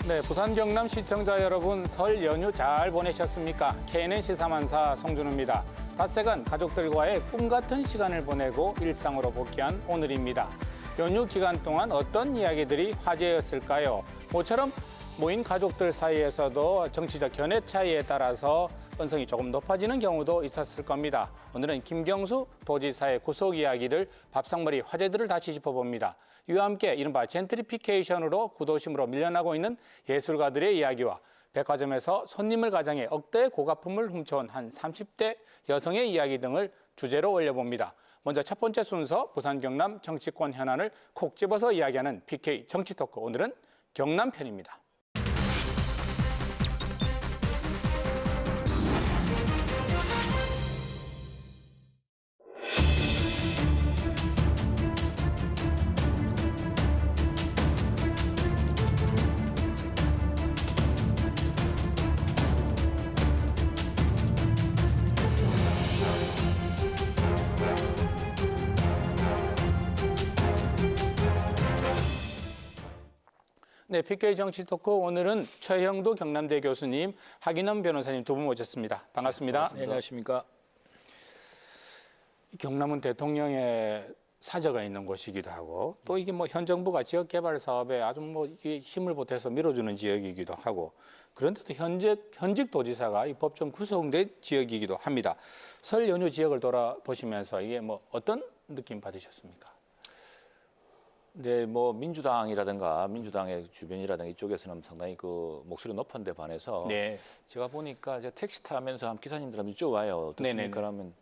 네, 부산 경남 시청자 여러분 설 연휴 잘 보내셨습니까? KNN 시사만사 송준우입니다. 닷새간 가족들과의 꿈 같은 시간을 보내고 일상으로 복귀한 오늘입니다. 연휴 기간 동안 어떤 이야기들이 화제였을까요? 모처럼 모인 가족들 사이에서도 정치적 견해 차이에 따라서 언성이 조금 높아지는 경우도 있었을 겁니다. 오늘은 김경수 도지사의 구속 이야기를 밥상머리 화제들을 다시 짚어봅니다. 이와 함께 이른바 젠트리피케이션으로 구도심으로 밀려나고 있는 예술가들의 이야기와 백화점에서 손님을 가장해 억대의 고가품을 훔쳐온 한 30대 여성의 이야기 등을 주제로 올려봅니다. 먼저 첫 번째 순서 부산 경남 정치권 현안을 콕 집어서 이야기하는 PK 정치 토크. 오늘은 경남 편입니다. 네, PK 정치 토크 오늘은 최형두 경남대 교수님, 하기남 변호사님 두 분 모셨습니다. 반갑습니다. 네, 안녕하십니까. 경남은 대통령의 사저가 있는 곳이기도 하고 또 이게 뭐 현 정부가 지역 개발 사업에 아주 뭐 힘을 보태서 밀어주는 지역이기도 하고 그런데도 현직 도지사가 이 법정 구속된 지역이기도 합니다. 설 연휴 지역을 돌아보시면서 이게 뭐 어떤 느낌 받으셨습니까? 네, 뭐 민주당이라든가 민주당의 주변이라든가 이쪽에서는 상당히 그 목소리 높은 데 반해서 네. 제가 보니까 이제 택시 타면서 기사님들하고 이쪽 와요. 어떻습니까? 그러면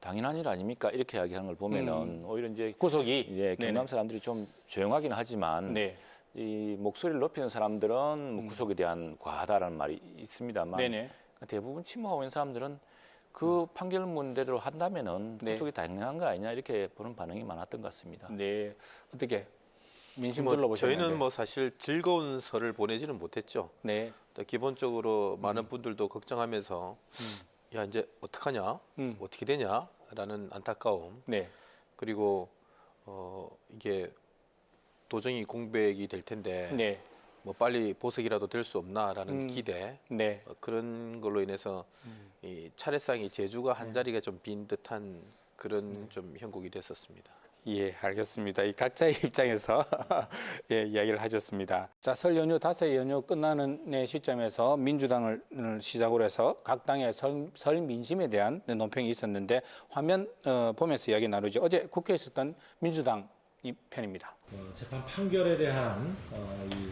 당연한 일 아닙니까? 이렇게 이야기하는 걸 보면은 오히려 이제 구속이 예, 경남 사람들이 좀 조용하긴 하지만 네. 이 목소리를 높이는 사람들은 구속에 대한 과하다라는 말이 있습니다만 대부분 침묵하고 있는 사람들은 그 판결문대로 한다면은 구속이 당연한 거 아니냐 이렇게 보는 반응이 많았던 것 같습니다. 네, 어떻게 민심 둘러보셨는데? 저희는 뭐 사실 즐거운 설을 보내지는 못했죠. 네. 또 기본적으로 많은 분들도 걱정하면서 야 이제 어떡하냐, 어떻게 되냐라는 안타까움. 네. 그리고 이게 도정이 공백이 될 텐데. 네. 뭐 빨리 보석이라도 될 수 없나라는 기대 네. 그런 걸로 인해서 이 차례상의 제주가 한 자리가 좀 빈 듯한 그런 좀 형국이 됐었습니다. 예, 알겠습니다. 이 각자의 입장에서 예, 이야기를 하셨습니다. 자, 설 연휴, 닷새 연휴 끝나는 시점에서 민주당을 시작으로 해서 각 당의 설 민심에 대한 논평이 있었는데 화면 보면서 이야기 나누죠. 어제 국회에 있었던 민주당 이 편입니다. 재판 판결에 대한 이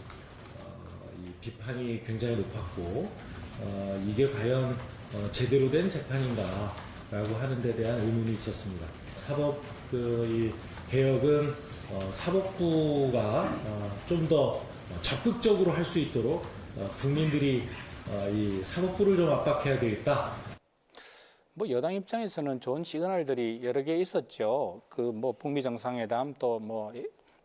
비판이 굉장히 높았고 이게 과연 제대로 된 재판인가라고 하는 데 대한 의문이 있었습니다. 사법 이 개혁은 사법부가 좀 더 적극적으로 할 수 있도록 국민들이 이 사법부를 좀 압박해야 되겠다. 뭐 여당 입장에서는 좋은 시그널들이 여러 개 있었죠. 그 뭐 북미 정상회담 또 뭐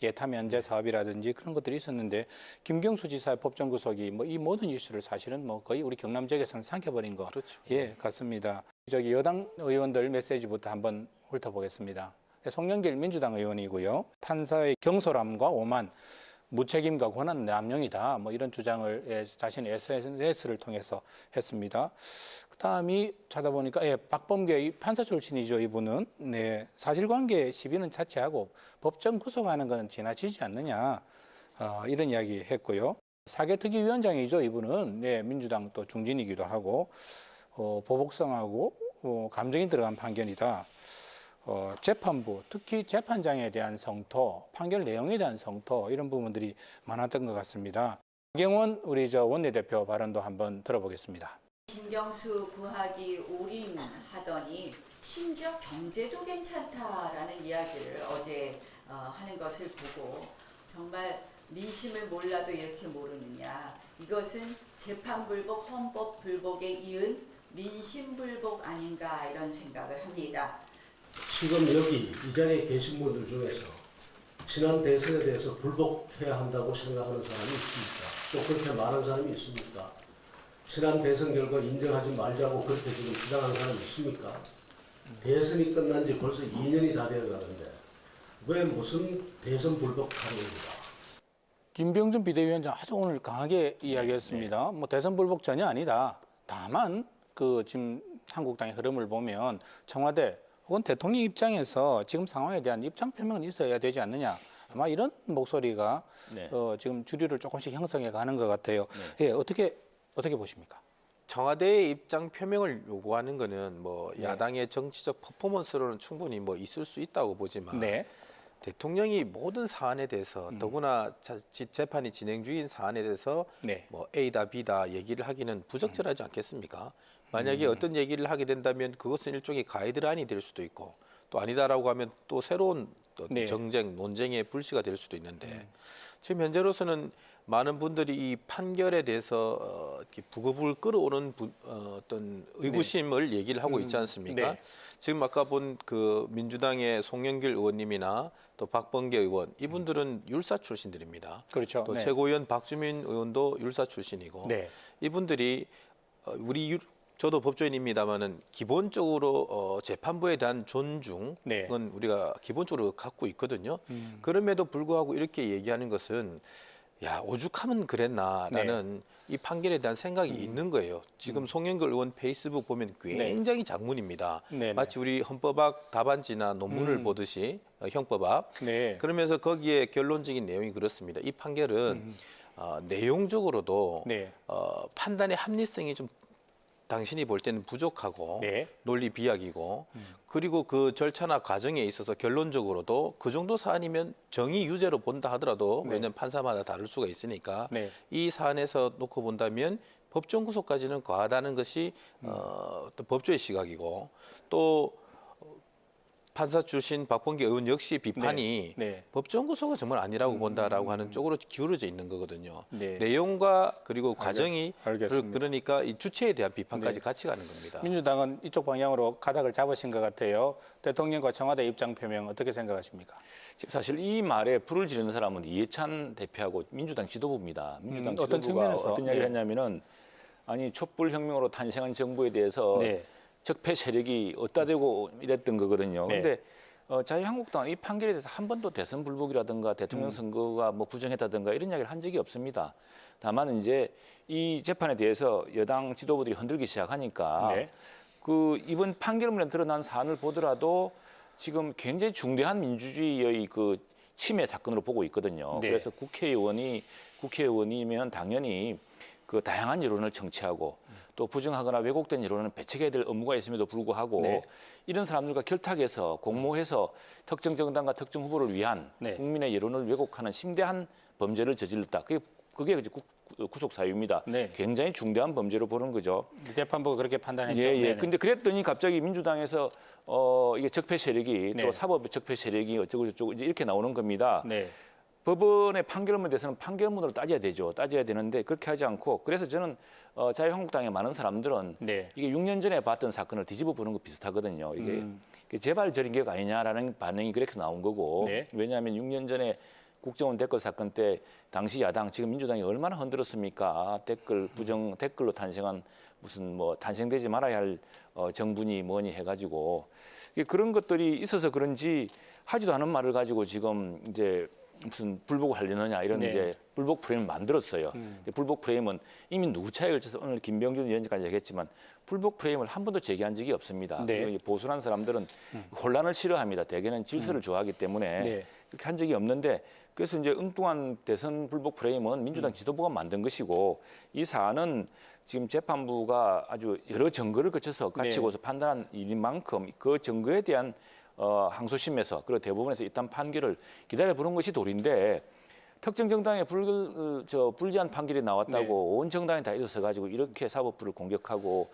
예타 면제 사업이라든지 그런 것들이 있었는데 김경수 지사의 법정 구속이 뭐 이 모든 이슈를 사실은 뭐 거의 우리 경남 지역에서는 삼켜버린 거. 그렇죠. 예, 같습니다. 저기 여당 의원들 메시지부터 한번 훑어보겠습니다. 송영길 민주당 의원이고요. 판사의 경솔함과 오만, 무책임과 권한 남용이다. 뭐 이런 주장을 자신의 SNS를 통해서 했습니다. 그다음이 찾아보니까 박범계 판사 출신이죠. 이분은 네, 사실관계 시비는 자체하고 법정 구속하는 것은 지나치지 않느냐 이런 이야기 했고요. 사개특위위원장이죠. 이분은 네, 민주당 또 중진이기도 하고 보복성하고 감정이 들어간 판결이다. 재판부, 특히 재판장에 대한 성토, 판결 내용에 대한 성토 이런 부분들이 많았던 것 같습니다. 박영원 우리 원내대표 발언도 한번 들어보겠습니다. 김경수 구하기 올인하더니 심지어 경제도 괜찮다라는 이야기를 어제 하는 것을 보고 정말 민심을 몰라도 이렇게 모르느냐. 이것은 재판불복, 헌법불복에 이은 민심불복 아닌가 이런 생각을 합니다. 지금 여기 이 자리에 계신 분들 중에서 지난 대선에 대해서 불복해야 한다고 생각하는 사람이 있습니까? 또 그렇게 많은 사람이 있습니까? 지난 대선 결과 인정하지 말자고 그렇게 지금 주장하는 사람이 있습니까? 대선이 끝난 지 벌써 2년이 다 되어 가는데 왜 무슨 대선 불복하는 겁니까? 김병준 비대위원장 아주 오늘 강하게 이야기했습니다. 뭐 대선 불복 전혀 아니다. 다만 그 지금 한국당의 흐름을 보면 청와대 혹은 대통령 입장에서 지금 상황에 대한 입장 표명은 있어야 되지 않느냐. 아마 이런 목소리가 네. 지금 주류를 조금씩 형성해 가는 것 같아요. 예, 어떻게 보십니까? 청와대의 입장 표명을 요구하는 거는 뭐 네. 야당의 정치적 퍼포먼스로는 충분히 뭐 있을 수 있다고 보지만 네. 대통령이 모든 사안에 대해서 더구나 재판이 진행 중인 사안에 대해서 네. 뭐 A다 B다 얘기를 하기는 부적절하지 않겠습니까? 만약에 어떤 얘기를 하게 된다면 그것은 일종의 가이드라인이 될 수도 있고 또 아니다라고 하면 또 새로운 또 네. 정쟁, 논쟁의 불씨가 될 수도 있는데 지금 현재로서는 많은 분들이 이 판결에 대해서 이렇게 부글부글 끓어오는 어떤 의구심을 얘기를 하고 있지 않습니까? 네. 지금 아까 본 그 민주당의 송영길 의원님이나 또 박범계 의원 이분들은 율사 출신들입니다. 그렇죠. 또 네. 최고위원 박주민 의원도 율사 출신이고 네. 이분들이 저도 법조인입니다만은 기본적으로 재판부에 대한 존중은 네. 우리가 기본적으로 갖고 있거든요. 그럼에도 불구하고 이렇게 얘기하는 것은 야 오죽하면 그랬나라는 이 판결에 대한 생각이 있는 거예요. 지금 송영길 의원 페이스북 보면 굉장히 장문입니다. 네네. 마치 우리 헌법학 답안지나 논문을 보듯이 형법학. 네. 그러면서 거기에 결론적인 내용이 그렇습니다. 이 판결은 내용적으로도 네. 판단의 합리성이 좀 당신이 볼 때는 부족하고 네. 논리 비약이고 그리고 그 절차나 과정에 있어서 결론적으로도 그 정도 사안이면 정의 유죄로 본다 하더라도 네. 왜냐하면 판사마다 다를 수가 있으니까 네. 이 사안에서 놓고 본다면 법정 구속까지는 과하다는 것이 또 법조의 시각이고 또 판사 출신 박범계 의원 역시 비판이 네. 네. 법정 구속은 정말 아니라고 본다라고 하는 쪽으로 기울어져 있는 거거든요. 네. 내용과 그리고 과정이 알겠습니다. 그러니까 이 주체에 대한 비판까지 네. 같이 가는 겁니다. 민주당은 이쪽 방향으로 가닥을 잡으신 것 같아요. 대통령과 청와대 입장 표명 어떻게 생각하십니까? 지금 사실 이 말에 불을 지르는 사람은 이해찬 대표하고 민주당 지도부입니다. 민주당 어떤 지도부가 측면에서? 어떤 이야기를 네. 했냐면은 아니 촛불혁명으로 탄생한 정부에 대해서 네. 적폐 세력이 어디다 대고 이랬던 거거든요. 네. 근데 자유한국당은 이 판결에 대해서 한 번도 대선 불복이라든가 대통령 선거가 뭐 부정했다든가 이런 이야기를 한 적이 없습니다. 다만 이제 이 재판에 대해서 여당 지도부들이 흔들기 시작하니까 네. 그 이번 판결문에 드러난 사안을 보더라도 지금 굉장히 중대한 민주주의의 그 침해 사건으로 보고 있거든요. 네. 그래서 국회의원이면 당연히 그 다양한 여론을 청취하고 또 부정하거나 왜곡된 여론은 배척해야 될 의무가 있음에도 불구하고 네. 이런 사람들과 결탁해서 공모해서 특정 정당과 특정 후보를 위한 네. 국민의 여론을 왜곡하는 심대한 범죄를 저질렀다. 그게 이제 구속 사유입니다. 네. 굉장히 중대한 범죄로 보는 거죠. 재판부가 그렇게 판단했죠. 예, 예. 네네. 근데 그랬더니 갑자기 민주당에서 이게 적폐 세력이 네. 또 사법 적폐 세력이 어쩌고 저쩌고 이제 이렇게 나오는 겁니다. 네. 법원의 판결문에 대해서는 판결문으로 따져야 되죠. 따져야 되는데 그렇게 하지 않고 그래서 저는 자유한국당의 많은 사람들은 네. 이게 6년 전에 봤던 사건을 뒤집어 보는 거 비슷하거든요. 이게 제발 저런 게 아니냐라는 반응이 그렇게 나온 거고 네. 왜냐하면 6년 전에 국정원 댓글 사건 때 당시 야당 지금 민주당이 얼마나 흔들었습니까? 댓글로 탄생한 무슨 뭐 탄생되지 말아야 할 정부니 뭐니 해가지고 그런 것들이 있어서 그런지 하지도 않은 말을 가지고 지금 이제 무슨 불복을 하려느냐 이런 네. 이제 불복 프레임을 만들었어요. 불복 프레임은 이미 누구 차에 걸쳐서 오늘 김병준 위원장까지 얘기했지만 불복 프레임을 한 번도 제기한 적이 없습니다. 네. 그리고 보수한 사람들은 혼란을 싫어합니다. 대개는 질서를 좋아하기 때문에 네. 그렇게 한 적이 없는데 그래서 이제 엉뚱한 대선 불복 프레임은 민주당 지도부가 만든 것이고 이 사안은 지금 재판부가 아주 여러 증거를 거쳐서 가치고서 판단한 일인 만큼 그 증거에 대한 항소심에서 그리고 대법원에서 일단 판결을 기다려 보는 것이 도리인데 특정 정당에 불리한 판결이 나왔다고 온 정당이 다 일어서 가지고 이렇게 사법부를 공격하고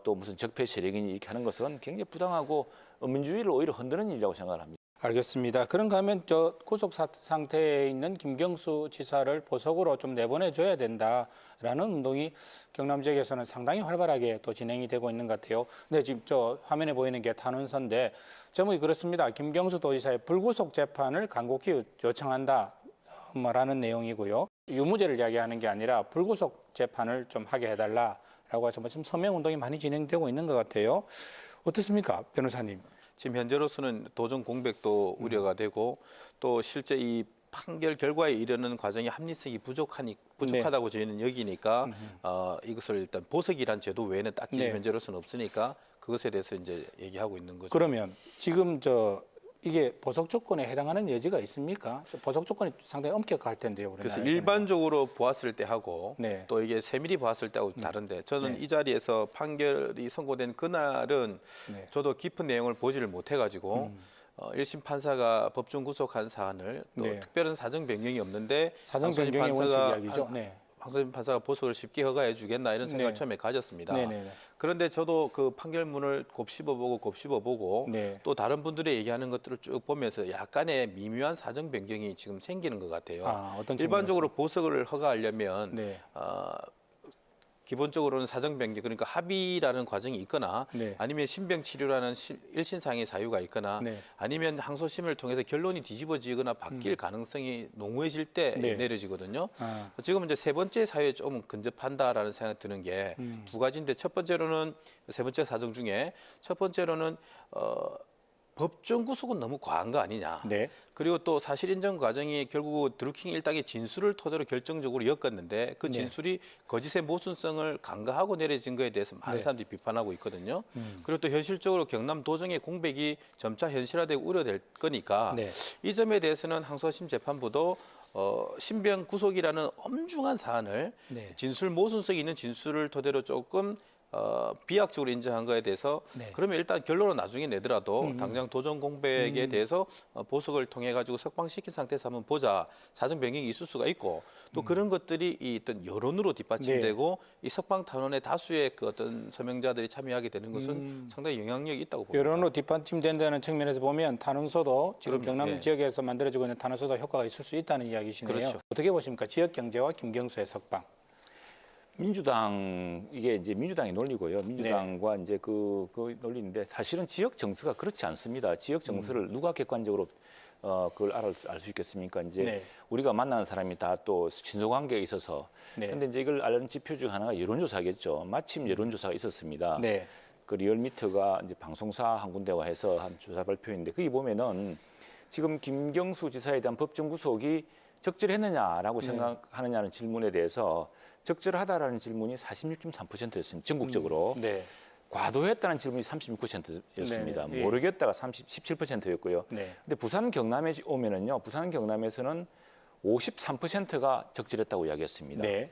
또 무슨 적폐 세력이니 이렇게 하는 것은 굉장히 부당하고 민주주의를 오히려 흔드는 일이라고 생각을 합니다. 알겠습니다. 그런가 하면 저 구속 상태에 있는 김경수 지사를 보석으로 좀 내보내줘야 된다라는 운동이 경남 지역에서는 상당히 활발하게 또 진행이 되고 있는 것 같아요. 네, 지금 저 화면에 보이는 게 탄원서인데 제목이 그렇습니다. 김경수 도지사의 불구속 재판을 간곡히 요청한다. 라는 내용이고요. 유무죄를 이야기하는 게 아니라 불구속 재판을 좀 하게 해달라라고 해서 지금 서명 운동이 많이 진행되고 있는 것 같아요. 어떻습니까, 변호사님? 지금 현재로서는 도전 공백도 우려가 되고 또 실제 이 판결 결과에 이르는 과정이 합리성이 부족하다고 저희는 여기니까 이것을 일단 보석이란 제도 외에는 딱히 네. 현재로서는 없으니까 그것에 대해서 이제 얘기하고 있는 거죠. 그러면 지금 이게 보석 조건에 해당하는 여지가 있습니까? 보석 조건이 상당히 엄격할 텐데요. 그래서 우리나라에서는. 일반적으로 보았을 때 하고 네. 또 이게 세밀히 보았을 때하고 다른데 저는 네. 이 자리에서 판결이 선고된 그날은 네. 저도 깊은 내용을 보지를 못해가지고 1심 판사가 법정 구속한 사안을 또 네. 특별한 사정 변경이 없는데 사정 황소진 변경의 원칙 판사가 이야기죠. 네. 황소진 판사가 보석을 쉽게 허가해 주겠나 이런 생각을 네. 처음에 가졌습니다. 네, 네, 네. 그런데 저도 그 판결문을 곱씹어보고 네. 또 다른 분들이 얘기하는 것들을 쭉 보면서 약간의 미묘한 사정 변경이 지금 생기는 것 같아요. 어떤 일반적으로 보석을 허가하려면 네. 기본적으로는 사정 변경 그러니까 합의라는 과정이 있거나 네. 아니면 신병 치료라는 일신상의 사유가 있거나 네. 아니면 항소심을 통해서 결론이 뒤집어지거나 바뀔 가능성이 농후해질 때 네. 내려지거든요. 아. 지금 이제 세 번째 사유에 조금 근접한다라는 생각이 드는 게 두 가지인데 첫 번째로는 세 번째 사정 중에 첫 번째로는 법정 구속은 너무 과한 거 아니냐. 네. 그리고 또 사실 인정 과정이 결국 드루킹 일당의 진술을 토대로 결정적으로 엮었는데 그 네. 진술이 거짓의 모순성을 간과하고 내려진 거에 대해서 많은 네. 사람들이 비판하고 있거든요. 그리고 또 현실적으로 경남 도정의 공백이 점차 현실화되고 우려될 거니까 네. 이 점에 대해서는 항소심 재판부도 신병 구속이라는 엄중한 사안을 네. 진술 모순성이 있는 진술을 토대로 조금 비약적으로 인정한 거에 대해서 네. 그러면 일단 결론은 나중에 내더라도 당장 도전 공백에 대해서 보석을 통해 가지고 석방시킨 상태에서 한번 보자 사정 변경이 있을 수가 있고 또 그런 것들이 이 어떤 여론으로 뒷받침되고 이 석방 탄원의 다수의 그 어떤 서명자들이 참여하게 되는 것은 상당히 영향력이 있다고 봅니다. 여론으로 뒷받침된다는 측면에서 보면 탄원서도 지금 그럼요. 경남 네. 지역에서 만들어지고 있는 탄원서도 효과가 있을 수 있다는 이야기시네요. 그렇죠. 어떻게 보십니까? 지역 경제와 김경수의 석방. 민주당 이게 이제 민주당의 논리고요. 민주당과 이제 그 논리인데 사실은 지역 정서가 그렇지 않습니다. 지역 정서를 누가 객관적으로 그걸 알 수 있겠습니까? 이제 네. 우리가 만나는 사람이 다 또 친소 관계에 있어서. 네. 근데 이제 이걸 아는 지표 중 하나가 여론조사겠죠. 마침 여론조사가 있었습니다. 네. 그 리얼미터가 이제 방송사 한 군데와 해서 한 조사 발표인데 거기 보면은 지금 김경수 지사에 대한 법정 구속이 적절했느냐라고 생각하느냐는 질문에 대해서 적절하다라는 질문이 46.3%였습니다. 전국적으로. 네. 과도했다는 질문이 36%였습니다. 네, 네. 모르겠다가 17%였고요. 네. 근데 부산 경남에 오면은요. 부산 경남에서는 53%가 적절했다고 이야기했습니다. 네.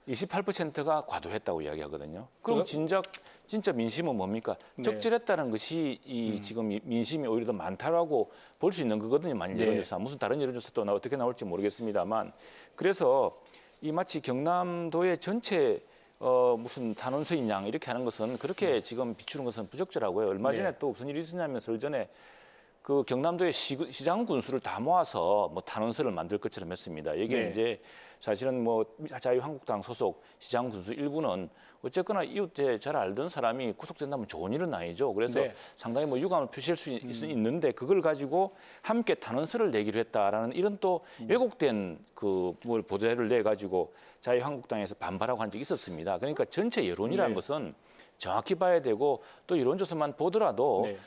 28%가 과도했다고 이야기하거든요. 그럼 진짜 민심은 뭡니까? 네. 적절했다는 것이 지금 민심이 오히려 더 많다라고 볼 수 있는 거거든요. 만일 네. 여론조사 무슨 다른 여론조사 또 어떻게 나올지 모르겠습니다만 그래서 이 마치 경남도의 전체 무슨 탄원서인 양 이렇게 하는 것은 그렇게 지금 비추는 것은 부적절하고요. 얼마 전에 네. 또 무슨 일이 있었냐면 설 전에 그 경남도의 시장 군수를 다 모아서 뭐 탄원서를 만들 것처럼 했습니다. 이게 네. 이제 사실은 뭐 자유한국당 소속 시장 군수 일부는 어쨌거나 이웃에 잘 알던 사람이 구속된다면 좋은 일은 아니죠. 그래서 네. 상당히 뭐 유감을 표시할 수 있는데 그걸 가지고 함께 탄원서를 내기로 했다라는 이런 또 왜곡된 그 뭘 보도를 내 가지고 자유한국당에서 반발하고 한 적이 있었습니다. 그러니까 전체 여론이라는 네. 것은 정확히 봐야 되고 또 여론조사만 보더라도 네.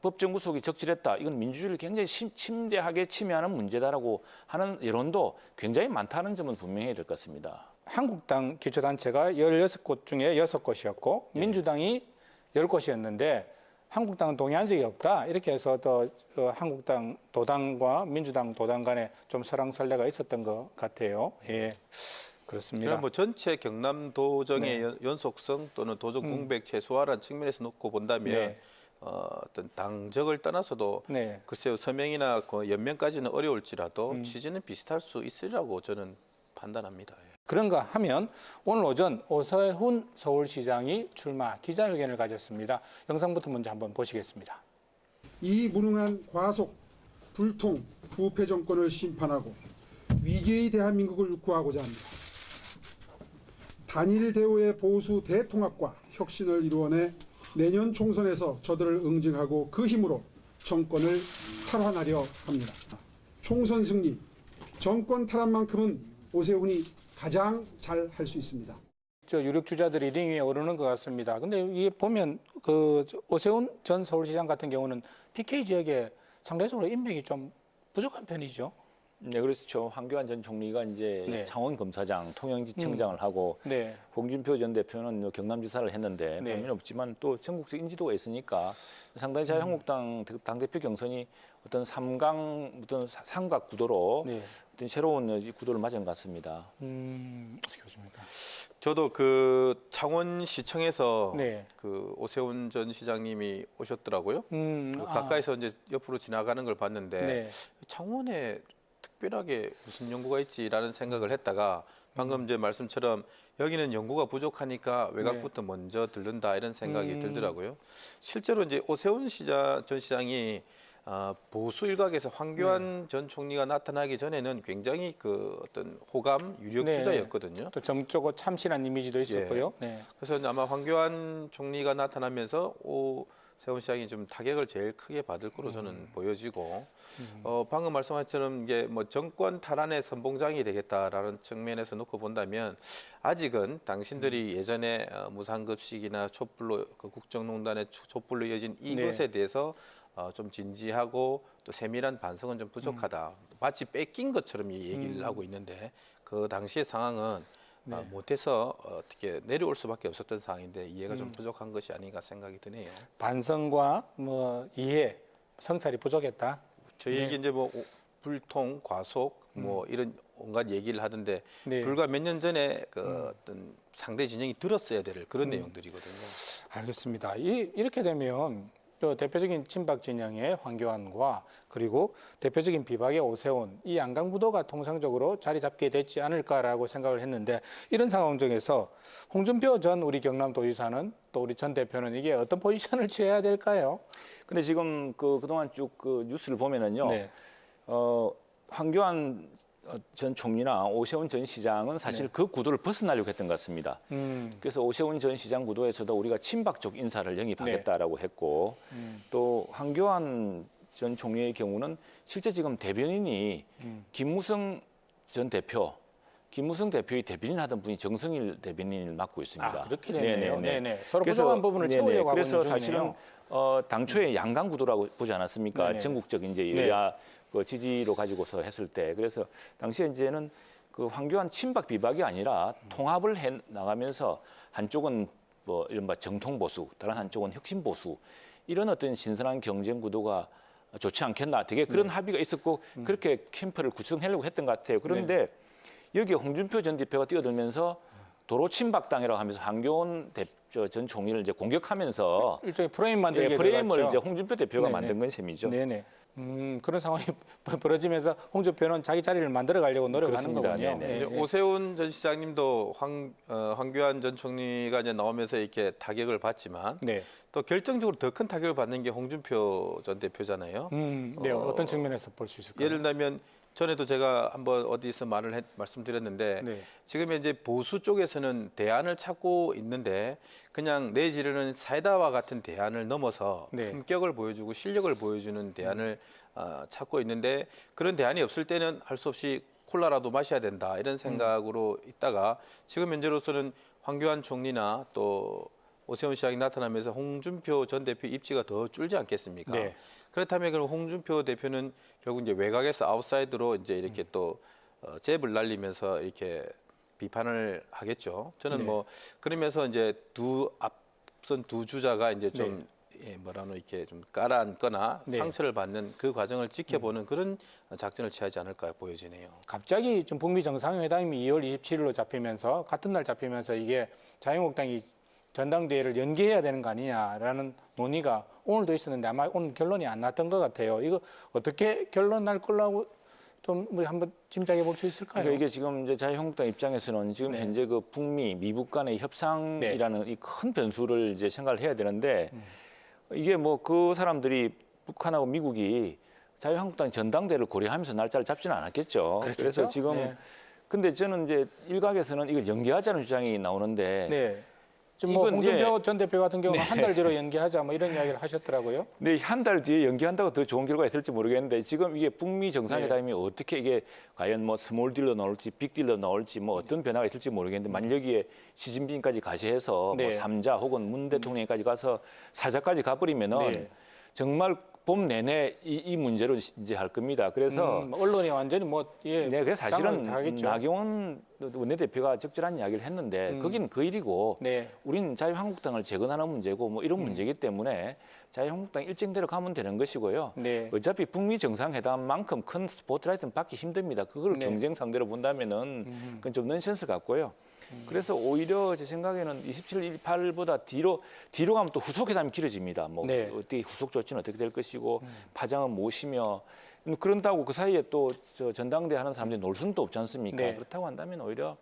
법정 구속이 적절했다. 이건 민주주의를 굉장히 침대하게 침해하는 문제다라고 하는 여론도 굉장히 많다는 점은 분명해야 될 것 같습니다. 한국당 기초단체가 16곳 중에 6곳이었고 민주당이 10곳이었는데 한국당은 동의한 적이 없다. 이렇게 해서 또 한국당 도당과 민주당 도당 간에 좀 설랑설레가 있었던 것 같아요. 예, 그렇습니다. 그럼 뭐 전체 경남 도정의 네. 연속성 또는 도정 공백 최소화라는 측면에서 놓고 본다면 네. 어떤 당적을 떠나서도 네. 글쎄요 서명이나 그 연명까지는 어려울지라도 취지는 비슷할 수 있으리라고 저는 판단합니다. 예. 그런가 하면 오늘 오전 오세훈 서울시장이 출마 기자회견을 가졌습니다. 영상부터 먼저 한번 보시겠습니다. 이 무능한 과속, 불통, 부패 정권을 심판하고 위기의 대한민국을 구하고자 합니다. 단일 대우의 보수 대통합과 혁신을 이루어내 내년 총선에서 저들을 응징하고 그 힘으로 정권을 탈환하려 합니다. 총선 승리, 정권 탈환만큼은 오세훈이 가장 잘 할 수 있습니다. 유력 주자들이 링 위에 오르는 것 같습니다. 근데 이게 보면 그 오세훈 전 서울시장 같은 경우는 PK 지역에 상대적으로 인맥이 좀 부족한 편이죠. 네, 그렇죠. 황교안 전 총리가 이제 네. 창원검사장, 통영지청장을 하고 네. 홍준표 전 대표는 경남지사를 했는데 네. 의미는 없지만 또 전국적 인지도가 있으니까 상당히 자유한국당 당대표 경선이 어떤 어떤 삼각 구도로 네. 어떤 새로운 구도를 맞은 것 같습니다. 어떻게 보십니까? 저도 그 창원시청에서 네. 그 오세훈 전 시장님이 오셨더라고요. 그 아, 가까이서 이제 옆으로 지나가는 걸 봤는데 네. 창원에 특별하게 무슨 연구가 있지라는 생각을 했다가 방금 이제 말씀처럼 여기는 연구가 부족하니까 외곽부터 먼저 들른다 이런 생각이 들더라고요. 실제로 이제 오세훈 전 시장이 보수 일각에서 황교안 전 총리가 나타나기 전에는 굉장히 그 어떤 호감 유력 네. 주자였거든요. 또 젊고 참신한 이미지도 있었고요. 네. 그래서 아마 황교안 총리가 나타나면서 오세훈 시장이 좀 타격을 제일 크게 받을 거로 저는 보여지고 방금 말씀하신 것처럼 이게 뭐 정권 탈환의 선봉장이 되겠다라는 측면에서 놓고 본다면 아직은 당신들이 예전에 무상급식이나 촛불로 그 국정농단의 촛불로 이어진 이것에 대해서 좀 진지하고 또 세밀한 반성은 좀 부족하다. 마치 뺏긴 것처럼 이 얘기를 하고 있는데 그 당시의 상황은 못해서 어떻게 내려올 수밖에 없었던 상황인데 이해가 좀 부족한 것이 아닌가 생각이 드네요. 반성과 뭐 이해, 성찰이 부족했다. 저희에게 이제 뭐 불통, 과속 뭐 이런 온갖 얘기를 하던데 네. 불과 몇 년 전에 그 어떤 상대 진영이 들었어야 될 그런 내용들이거든요. 알겠습니다. 이렇게 되면 또 대표적인 친박 진영의 황교안과 그리고 대표적인 비박의 오세훈 이 양강구도가 통상적으로 자리 잡게 되지 않을까라고 생각을 했는데 이런 상황 중에서 홍준표 전 우리 경남도지사는 또 우리 전 대표는 이게 어떤 포지션을 취해야 될까요? 근데 지금 그동안 쭉 그 뉴스를 보면은요. 네. 황교안 전 총리나 오세훈 전 시장은 사실 그 구도를 벗어나려고 했던 것 같습니다. 그래서 오세훈 전 시장 구도에서도 우리가 친박적 인사를 영입하겠다라고 했고 또 황교안 전 총리의 경우는 실제 지금 대변인이 김무성 전 대표, 김무성 대표의 대변인 하던 분이 정성일 대변인을 맡고 있습니다. 아, 그렇게 되네요. 네네네. 네네. 서로 부족한 부분을 채우려고 하고 그래서 있는 사실은 중이네요. 당초에 양강 구도라고 보지 않았습니까? 네네. 전국적 이제 여야 그 지지로 가지고서 했을 때 그래서 당시에 이제는 그 황교안 친박 비박이 아니라 통합을 해 나가면서 한쪽은 뭐 이른바 정통 보수, 다른 한쪽은 혁신 보수 이런 어떤 신선한 경쟁 구도가 좋지 않겠나 되게 그런 합의가 있었고 그렇게 캠프를 구성하려고 했던 것 같아요. 그런데 여기에 홍준표 전 대표가 뛰어들면서 도로 친박당이라고 하면서 황교안 전 총리를 이제 공격하면서 일종의 프레임 만들게 프레임을 들어갔죠. 이제 홍준표 대표가 네네. 만든 건 셈이죠. 네네. 그런 상황이 벌어지면서 홍준표는 자기 자리를 만들어 가려고 노력하는 그렇습니다. 거군요. 네네. 이제 오세훈 전 시장님도 황교안 전 총리가 이제 나오면서 이렇게 타격을 받지만 네. 또 결정적으로 더 큰 타격을 받는 게 홍준표 전 대표잖아요. 네. 어떤 측면에서 볼 수 있을까요? 예를 들면 전에도 제가 한번 어디서 말씀드렸는데 네. 지금 이제 보수 쪽에서는 대안을 찾고 있는데 그냥 내지르는 사이다와 같은 대안을 넘어서 네. 품격을 보여주고 실력을 보여주는 대안을 찾고 있는데 그런 대안이 없을 때는 할 수 없이 콜라라도 마셔야 된다 이런 생각으로 있다가 지금 현재로서는 황교안 총리나 또 오세훈 시장이 나타나면서 홍준표 전 대표 입지가 더 줄지 않겠습니까? 네. 그렇다면 그럼 홍준표 대표는 결국 이제 외곽에서 아웃사이드로 이제 이렇게 또 잽을 날리면서 이렇게 비판을 하겠죠. 저는 네. 뭐 그러면서 이제 앞선 두 주자가 이제 좀 뭐라노 이렇게 좀 깔아앉거나 네. 상처를 받는 그 과정을 지켜보는 그런 작전을 취하지 않을까 보여지네요. 갑자기 좀 북미 정상회담이 2월 27일로 잡히면서 같은 날 잡히면서 이게 자유한국당이 전당대회를 연기해야 되는 거 아니냐라는 논의가 오늘도 있었는데 아마 오늘 결론이 안 났던 것 같아요. 이거 어떻게 결론 날 거라고 좀 우리 한번 짐작해 볼 수 있을까요? 그러니까 이게 지금 이제 자유한국당 입장에서는 지금 네. 현재 그 북미, 미국 간의 협상이라는 이 큰 변수를 이제 생각을 해야 되는데 이게 뭐 그 사람들이 북한하고 미국이 자유한국당 전당대회를 고려하면서 날짜를 잡지는 않았겠죠. 그랬겠죠? 그래서 지금 네. 근데 저는 이제 일각에서는 이걸 연기하자는 주장이 나오는데 네. 지금 뭐 이건 홍준표 전 대표 같은 경우는 한 달 뒤로 연기하자 뭐 이런 이야기를 하셨더라고요. 네, 한 달 뒤에 연기한다고 더 좋은 결과가 있을지 모르겠는데 지금 이게 북미 정상회담이 어떻게 이게 과연 뭐 스몰 딜로 나올지 빅 딜로 나올지 뭐 어떤 변화가 있을지 모르겠는데 만약 여기에 시진핑까지 가세해서 네. 뭐 3자 혹은 문 대통령까지 가서 4자까지 가버리면은 네. 정말 봄 내내 이 문제로 이제 할 겁니다. 그래서 언론이 완전히 네, 그래서 사실은 당하겠죠. 나경원 원내대표가 적절한 이야기를 했는데 거긴 그 일이고 네. 우리는 자유한국당을 재건하는 문제고 뭐 이런 문제이기 때문에 자유한국당 일정대로 가면 되는 것이고요. 네. 어차피 북미 정상회담만큼 큰 스포트라이트는 받기 힘듭니다. 그걸 네. 경쟁 상대로 본다면은 그건 좀 넌센스 같고요. 그래서 오히려 제 생각에는 27, 18보다 뒤로 가면 또 후속 회담이 길어집니다. 뭐 네. 어떻게 후속 조치는 어떻게 될 것이고 파장은 무엇이며 그런다고 그 사이에 또 저 전당대 하는 사람들이 놀 수는 또 없지 않습니까? 네. 그렇다고 한다면 오히려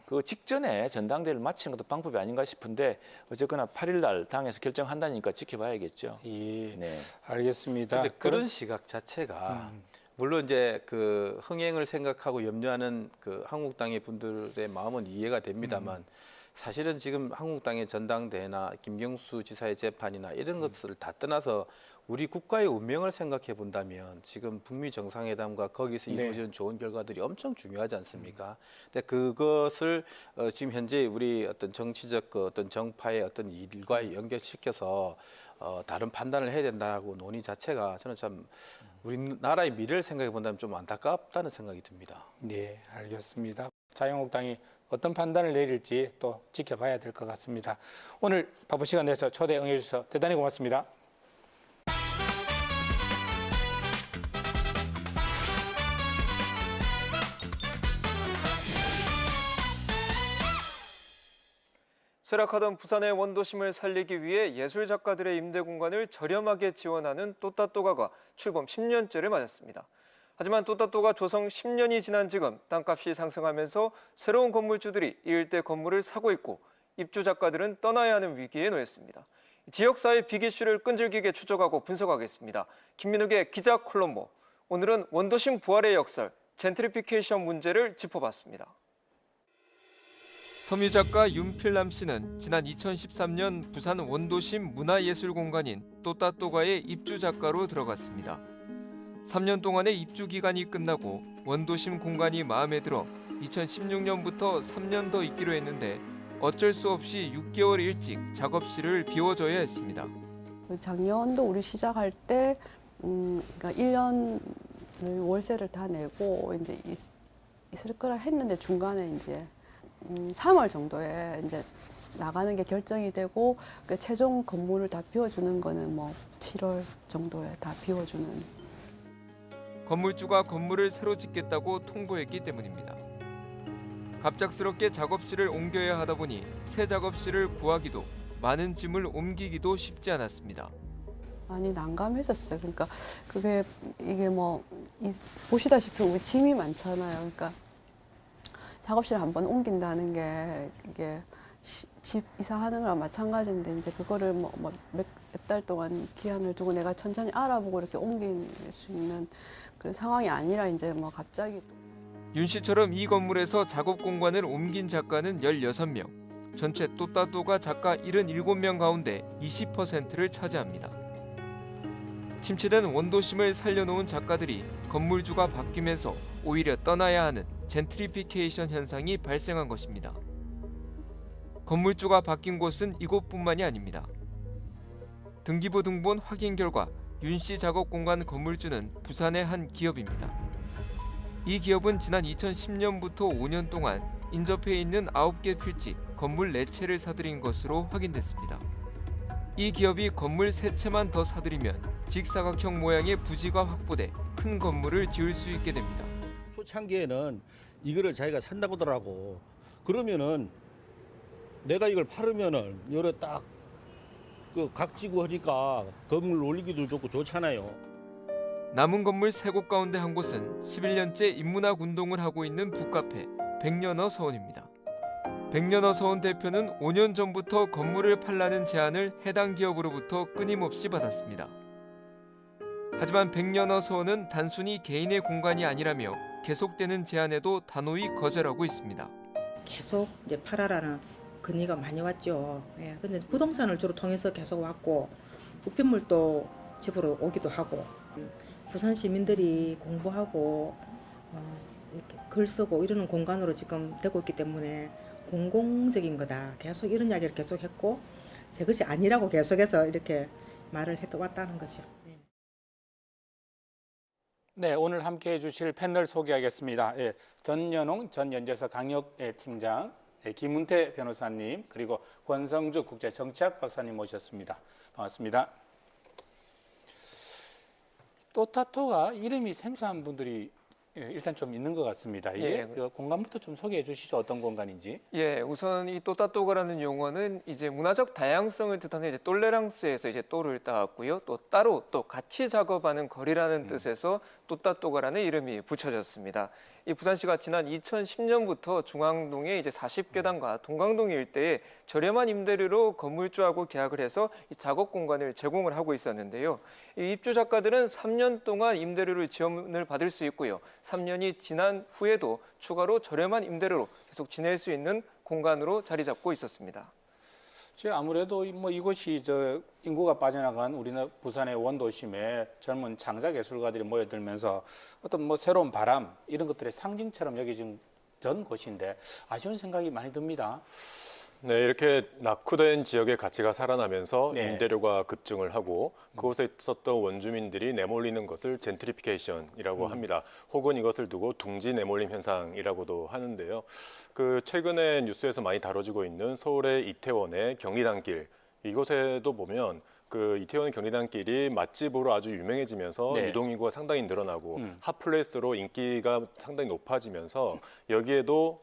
그 직전에 전당대회를 마치는 것도 방법이 아닌가 싶은데 어쨌거나 8일 날 당에서 결정한다니까 지켜봐야겠죠. 예, 네. 알겠습니다. 근데 그런 시각 자체가 물론 이제 그 흥행을 생각하고 염려하는 그 한국당의 분들의 마음은 이해가 됩니다만 사실은 지금 한국당의 전당대회나 김경수 지사의 재판이나 이런 것을 다 떠나서 우리 국가의 운명을 생각해 본다면 지금 북미 정상회담과 거기서 네. 이루어지는 좋은 결과들이 엄청 중요하지 않습니까? 근데 그것을 지금 현재 우리 어떤 정치적 그 어떤 정파의 어떤 일과 연결시켜서 다른 판단을 해야 된다고 논의 자체가 저는 참 우리나라의 미래를 생각해 본다면 좀 안타깝다는 생각이 듭니다. 네, 알겠습니다. 자유한국당이 어떤 판단을 내릴지 또 지켜봐야 될 것 같습니다. 오늘 바쁜 시간 내서 초대 응해 주셔서 대단히 고맙습니다. 쇠락하던 부산의 원도심을 살리기 위해 예술작가들의 임대 공간을 저렴하게 지원하는 또따또가가 출범 10년째를 맞았습니다. 하지만 또따또가 조성 10년이 지난 지금 땅값이 상승하면서 새로운 건물주들이 이 일대 건물을 사고 있고 입주 작가들은 떠나야 하는 위기에 놓였습니다. 지역사회 빅이슈를 끈질기게 추적하고 분석하겠습니다. 김민욱의 기자 콜럼보. 오늘은 원도심 부활의 역설, 젠트리피케이션 문제를 짚어봤습니다. 섬유작가 윤필남 씨는 지난 2013년 부산 원도심 문화예술공간인 또따또가의 입주작가로 들어갔습니다. 3년 동안의 입주 기간이 끝나고 원도심 공간이 마음에 들어 2016년부터 3년 더 있기로 했는데 어쩔 수 없이 6개월 일찍 작업실을 비워줘야 했습니다. 작년도 우리 시작할 때 그러니까 1년을 월세를 다 내고 이제 있을 거라 했는데 중간에 이제 3월 정도에 이제 나가는 게 결정이 되고 그 최종 건물을 다 비워주는 거는 뭐 7월 정도에 다 비워주는. 건물주가 건물을 새로 짓겠다고 통보했기 때문입니다. 갑작스럽게 작업실을 옮겨야 하다 보니 새 작업실을 구하기도 많은 짐을 옮기기도 쉽지 않았습니다. 많이 난감해졌어요. 그러니까 그게 이게 뭐 보시다시피 우리 짐이 많잖아요. 그러니까 작업실 한번 옮긴다는 게 이게 집 이사하는 거랑 마찬가지인데 이제 그거를 몇 달 동안 기한을 두고 내가 천천히 알아보고 이렇게 옮길 수 있는 그런 상황이 아니라 이제 뭐 갑자기. 윤 씨처럼 이 건물에서 작업 공간을 옮긴 작가는 16명. 전체 또따또가 작가 77명 가운데 20%를 차지합니다. 침체된 원도심을 살려놓은 작가들이 건물주가 바뀌면서 오히려 떠나야 하는 젠트리피케이션 현상이 발생한 것입니다. 건물주가 바뀐 곳은 이곳뿐만이 아닙니다. 등기부 등본 확인 결과 윤 씨 작업 공간 건물주는 부산의 한 기업입니다. 이 기업은 지난 2010년부터 5년 동안 인접해 있는 9개 필지 건물 4채를 사들인 것으로 확인됐습니다. 이 기업이 건물 3채만 더 사들이면 직사각형 모양의 부지가 확보돼 큰 건물을 지을 수 있게 됩니다. 초창기에는 이거를 자기가 산다고 하더라고. 그러면은 내가 이걸 팔으면은 요래 딱 그 각지고 하니까 건물 올리기도 좋고 좋잖아요. 남은 건물 3곳 가운데 한 곳은 11년째 인문학 운동을 하고 있는 북카페 백년어 서원입니다. 백년어 서원 대표는 5년 전부터 건물을 팔라는 제안을 해당 기업으로부터 끊임없이 받았습니다. 하지만 백년어 서원은 단순히 개인의 공간이 아니라며 계속되는 제안에도 단호히 거절하고 있습니다. 계속 이제 팔아라는 건의가 많이 왔죠. 예, 근데 부동산을 주로 통해서 계속 왔고 우편물도 집으로 오기도 하고 부산 시민들이 공부하고 이렇게 글 쓰고 이러는 공간으로 지금 되고 있기 때문에 공공적인 거다. 계속 이런 이야기를 계속 했고 제 것이 아니라고 계속해서 이렇게 말을 해왔다는 거죠. 네, 오늘 함께해 주실 패널 소개하겠습니다. 예, 전연홍 전 연재서 강력 팀장, 김은태 변호사님, 그리고 권성주 국제정치학 박사님 모셨습니다. 반갑습니다. 또따또가 이름이 생소한 분들이 일단 좀 있는 것 같습니다. 이게 그 공간부터 좀 소개해 주시죠. 어떤 공간인지. 예, 우선 이 또따또가라는 용어는 이제 문화적 다양성을 뜻하는 이제 똘레랑스에서 이제 또를 따왔고요. 또 따로 또 같이 작업하는 거리라는 뜻에서 또따또가라는 이름이 붙여졌습니다. 이 부산시가 지난 2010년부터 중앙동의 이제 40계단과 동강동 일대에 저렴한 임대료로 건물주하고 계약을 해서 이 작업 공간을 제공을 하고 있었는데요. 이 입주 작가들은 3년 동안 임대료를 지원을 받을 수 있고요. 3년이 지난 후에도 추가로 저렴한 임대료로 계속 지낼 수 있는 공간으로 자리 잡고 있었습니다. 아무래도 뭐 이곳이 인구가 빠져나간 우리나라 부산의 원도심에 젊은 창작 예술가들이 모여들면서 어떤 뭐 새로운 바람 이런 것들의 상징처럼 여겨진 곳인데 아쉬운 생각이 많이 듭니다. 네, 이렇게 낙후된 지역의 가치가 살아나면서 네. 임대료가 급증을 하고 그곳에 있었던 원주민들이 내몰리는 것을 젠트리피케이션이라고 합니다. 혹은 이것을 두고 둥지 내몰림 현상이라고도 하는데요. 그 최근에 뉴스에서 많이 다뤄지고 있는 서울의 이태원의 경리단길, 이곳에도 보면 그 이태원 경리단길이 맛집으로 아주 유명해지면서 네. 유동인구가 상당히 늘어나고 핫플레이스로 인기가 상당히 높아지면서 여기에도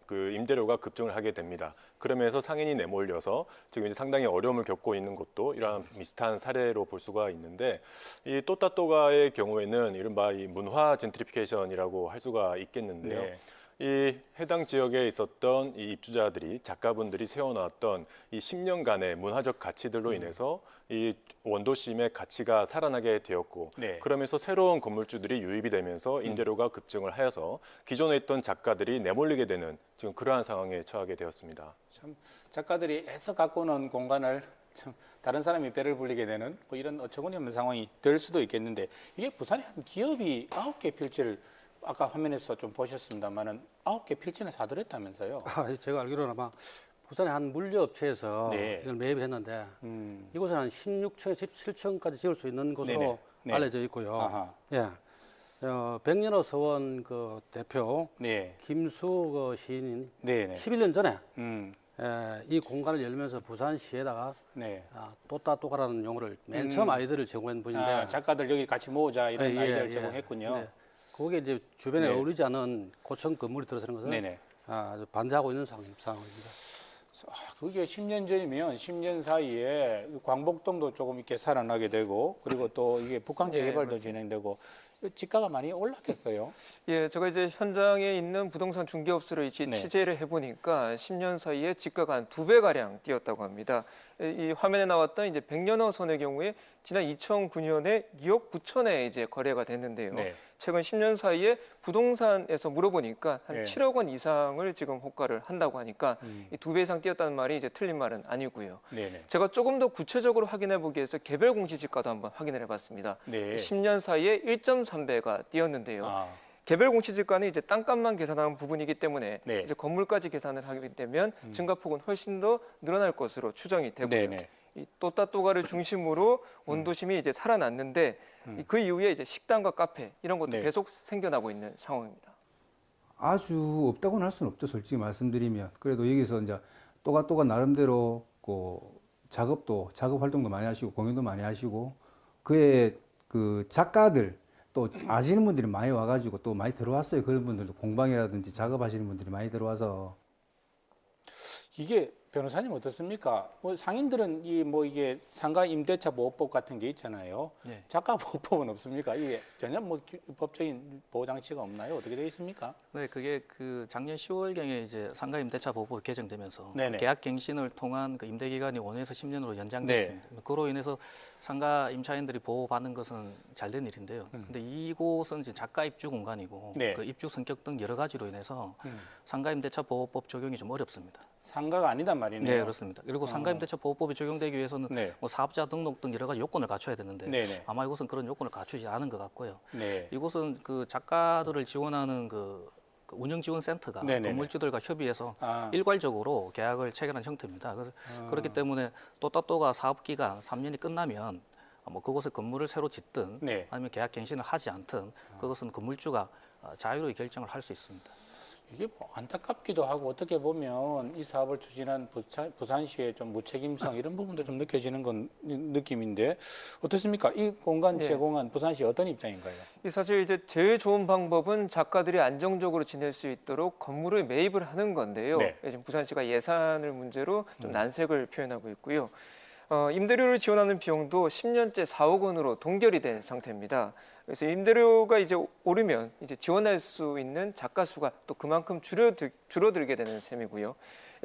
그 임대료가 급증을 하게 됩니다. 그러면서 상인이 내몰려서 지금 이제 상당히 어려움을 겪고 있는 곳도 이러한 비슷한 사례로 볼 수가 있는데 이 또따또가의 경우에는 이른바 이 문화 젠트리피케이션이라고 할 수가 있겠는데요. 네. 이 해당 지역에 있었던 이 입주자들이 작가분들이 세워놨던 이 10년간의 문화적 가치들로 인해서 이 원도심의 가치가 살아나게 되었고 네. 그러면서 새로운 건물주들이 유입이 되면서 임대료가 급증을 하여서 기존에 있던 작가들이 내몰리게 되는 지금 그러한 상황에 처하게 되었습니다. 참 작가들이 애써 갖고 오는 공간을 참 다른 사람이 배를 불리게 되는 뭐 이런 어처구니 없는 상황이 될 수도 있겠는데 이게 부산의 한 기업이 9개 필지를 아까 화면에서 좀 보셨습니다만은 9개 필지나 사들였다면서요? 제가 알기로는 아마 부산의 한 물류업체에서 네. 이걸 매입을 했는데 이곳은 한 16층, 17층까지 지을 수 있는 곳으로 네네. 네. 알려져 있고요. 아하. 예. 백년호 서원 그 대표 네. 김수 그 시인이 네네. 11년 전에 음. 이 공간을 열면서 부산시에다가 네. 또따또가라는 용어를 맨 처음 아이디어를 제공한 분인데 작가들 여기 같이 모으자 이런 아이디어를 제공했군요. 네. 거기에 이제 주변에 네. 어울리지 않은 고층 건물이 들어서는 것은 네네. 반대하고 있는 상황입니다. 그게 10년 전이면 10년 사이에 광복동도 조금 이렇게 살아나게 되고 그리고 또 이게 북한 재개발도 진행되고 지가가 많이 올랐겠어요. 예, 제가 이제 현장에 있는 부동산 중개업소를 취재를 해보니까 10년 사이에 지가가 한 2배 가량 뛰었다고 합니다. 이 화면에 나왔던 이제 백년호 선의 경우에 지난 2009년에 2억 9천에 이제 거래가 됐는데요. 네. 최근 10년 사이에 부동산에서 물어보니까 한 네. 7억 원 이상을 지금 호가를 한다고 하니까 이 2배 이상 뛰었다는 말이 이제 틀린 말은 아니고요. 네네. 제가 조금 더 구체적으로 확인해 보기 위해서 개별 공시지가도 한번 확인을 해봤습니다. 네. 10년 사이에 1.3배가 뛰었는데요. 개별 공시지가는 이제 땅값만 계산하는 부분이기 때문에 네. 이제 건물까지 계산을 하게 되면 증가폭은 훨씬 더 늘어날 것으로 추정이 되고요. 네네. 이 또따또가를 중심으로 원도심이 이제 살아났는데 그 이후에 이제 식당과 카페 이런 것도 네. 계속 생겨나고 있는 상황입니다. 아주 없다고는 할 수는 없죠. 솔직히 말씀드리면 그래도 여기서 이제 또가 나름대로 작업 활동도 많이 하시고 공연도 많이 하시고 그의 그 작가들 또 아시는 분들이 많이 와가지고 또 많이 들어왔어요. 그런 분들도 공방이라든지 작업하시는 분들이 많이 들어와서 이게 변호사님 어떻습니까? 뭐 상인들은 이게 상가 임대차 보호법 같은 게 있잖아요. 네. 작가 보호법은 없습니까? 이게 전혀 뭐 법적인 보호 장치가 없나요? 어떻게 되어 있습니까? 네, 그게 그 작년 10월경에 이제 상가 임대차 보호법이 개정되면서 네네. 계약 갱신을 통한 그 임대 기간이 5년에서 10년으로 연장됐습니다. 네. 그로 인해서 상가 임차인들이 보호받는 것은 잘된 일인데요. 근데 이곳은 이제 작가 입주 공간이고 네. 그 입주 성격 등 여러 가지로 인해서 상가 임대차 보호법 적용이 좀 어렵습니다. 상가가 아니단 말이네요. 네, 그렇습니다. 그리고 상가 임대차 보호법이 적용되기 위해서는 네. 뭐 사업자 등록 등 여러 가지 요건을 갖춰야 되는데 네네. 아마 이곳은 그런 요건을 갖추지 않은 것 같고요. 네. 이곳은 그 작가들을 지원하는 그 운영지원센터가 네네네. 건물주들과 협의해서 아. 일괄적으로 계약을 체결한 형태입니다. 그래서 그렇기 때문에 또따또가 사업 기간 3년이 끝나면 뭐 그곳에 건물을 새로 짓든 네. 아니면 계약 갱신을 하지 않든 그것은 건물주가 자유로이 결정을 할 수 있습니다. 이게 뭐 안타깝기도 하고 어떻게 보면 이 사업을 추진한 부산시의 좀 무책임성 이런 부분도 좀 느껴지는 건 느낌인데 어떻습니까? 이 공간 제공한 부산시 어떤 입장인가요? 사실 이제 제일 좋은 방법은 작가들이 안정적으로 지낼 수 있도록 건물을 매입을 하는 건데요. 네. 지금 부산시가 예산을 문제로 좀 난색을 표현하고 있고요. 임대료를 지원하는 비용도 10년째 4억 원으로 동결이 된 상태입니다. 그래서 임대료가 이제 오르면 이제 지원할 수 있는 작가 수가 또 그만큼 줄어들게 되는 셈이고요.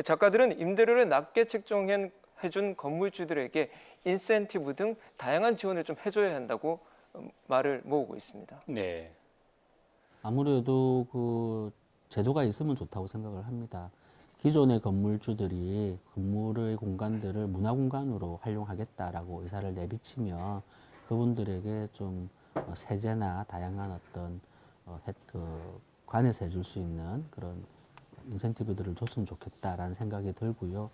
작가들은 임대료를 낮게 책정해준 건물주들에게 인센티브 등 다양한 지원을 좀 해줘야 한다고 말을 모으고 있습니다. 네. 아무래도 그 제도가 있으면 좋다고 생각을 합니다. 기존의 건물주들이 건물의 공간들을 문화공간으로 활용하겠다라고 의사를 내비치면 그분들에게 좀 세제나 다양한 어떤 관에서 해줄 수 있는 그런 인센티브들을 줬으면 좋겠다라는 생각이 들고요.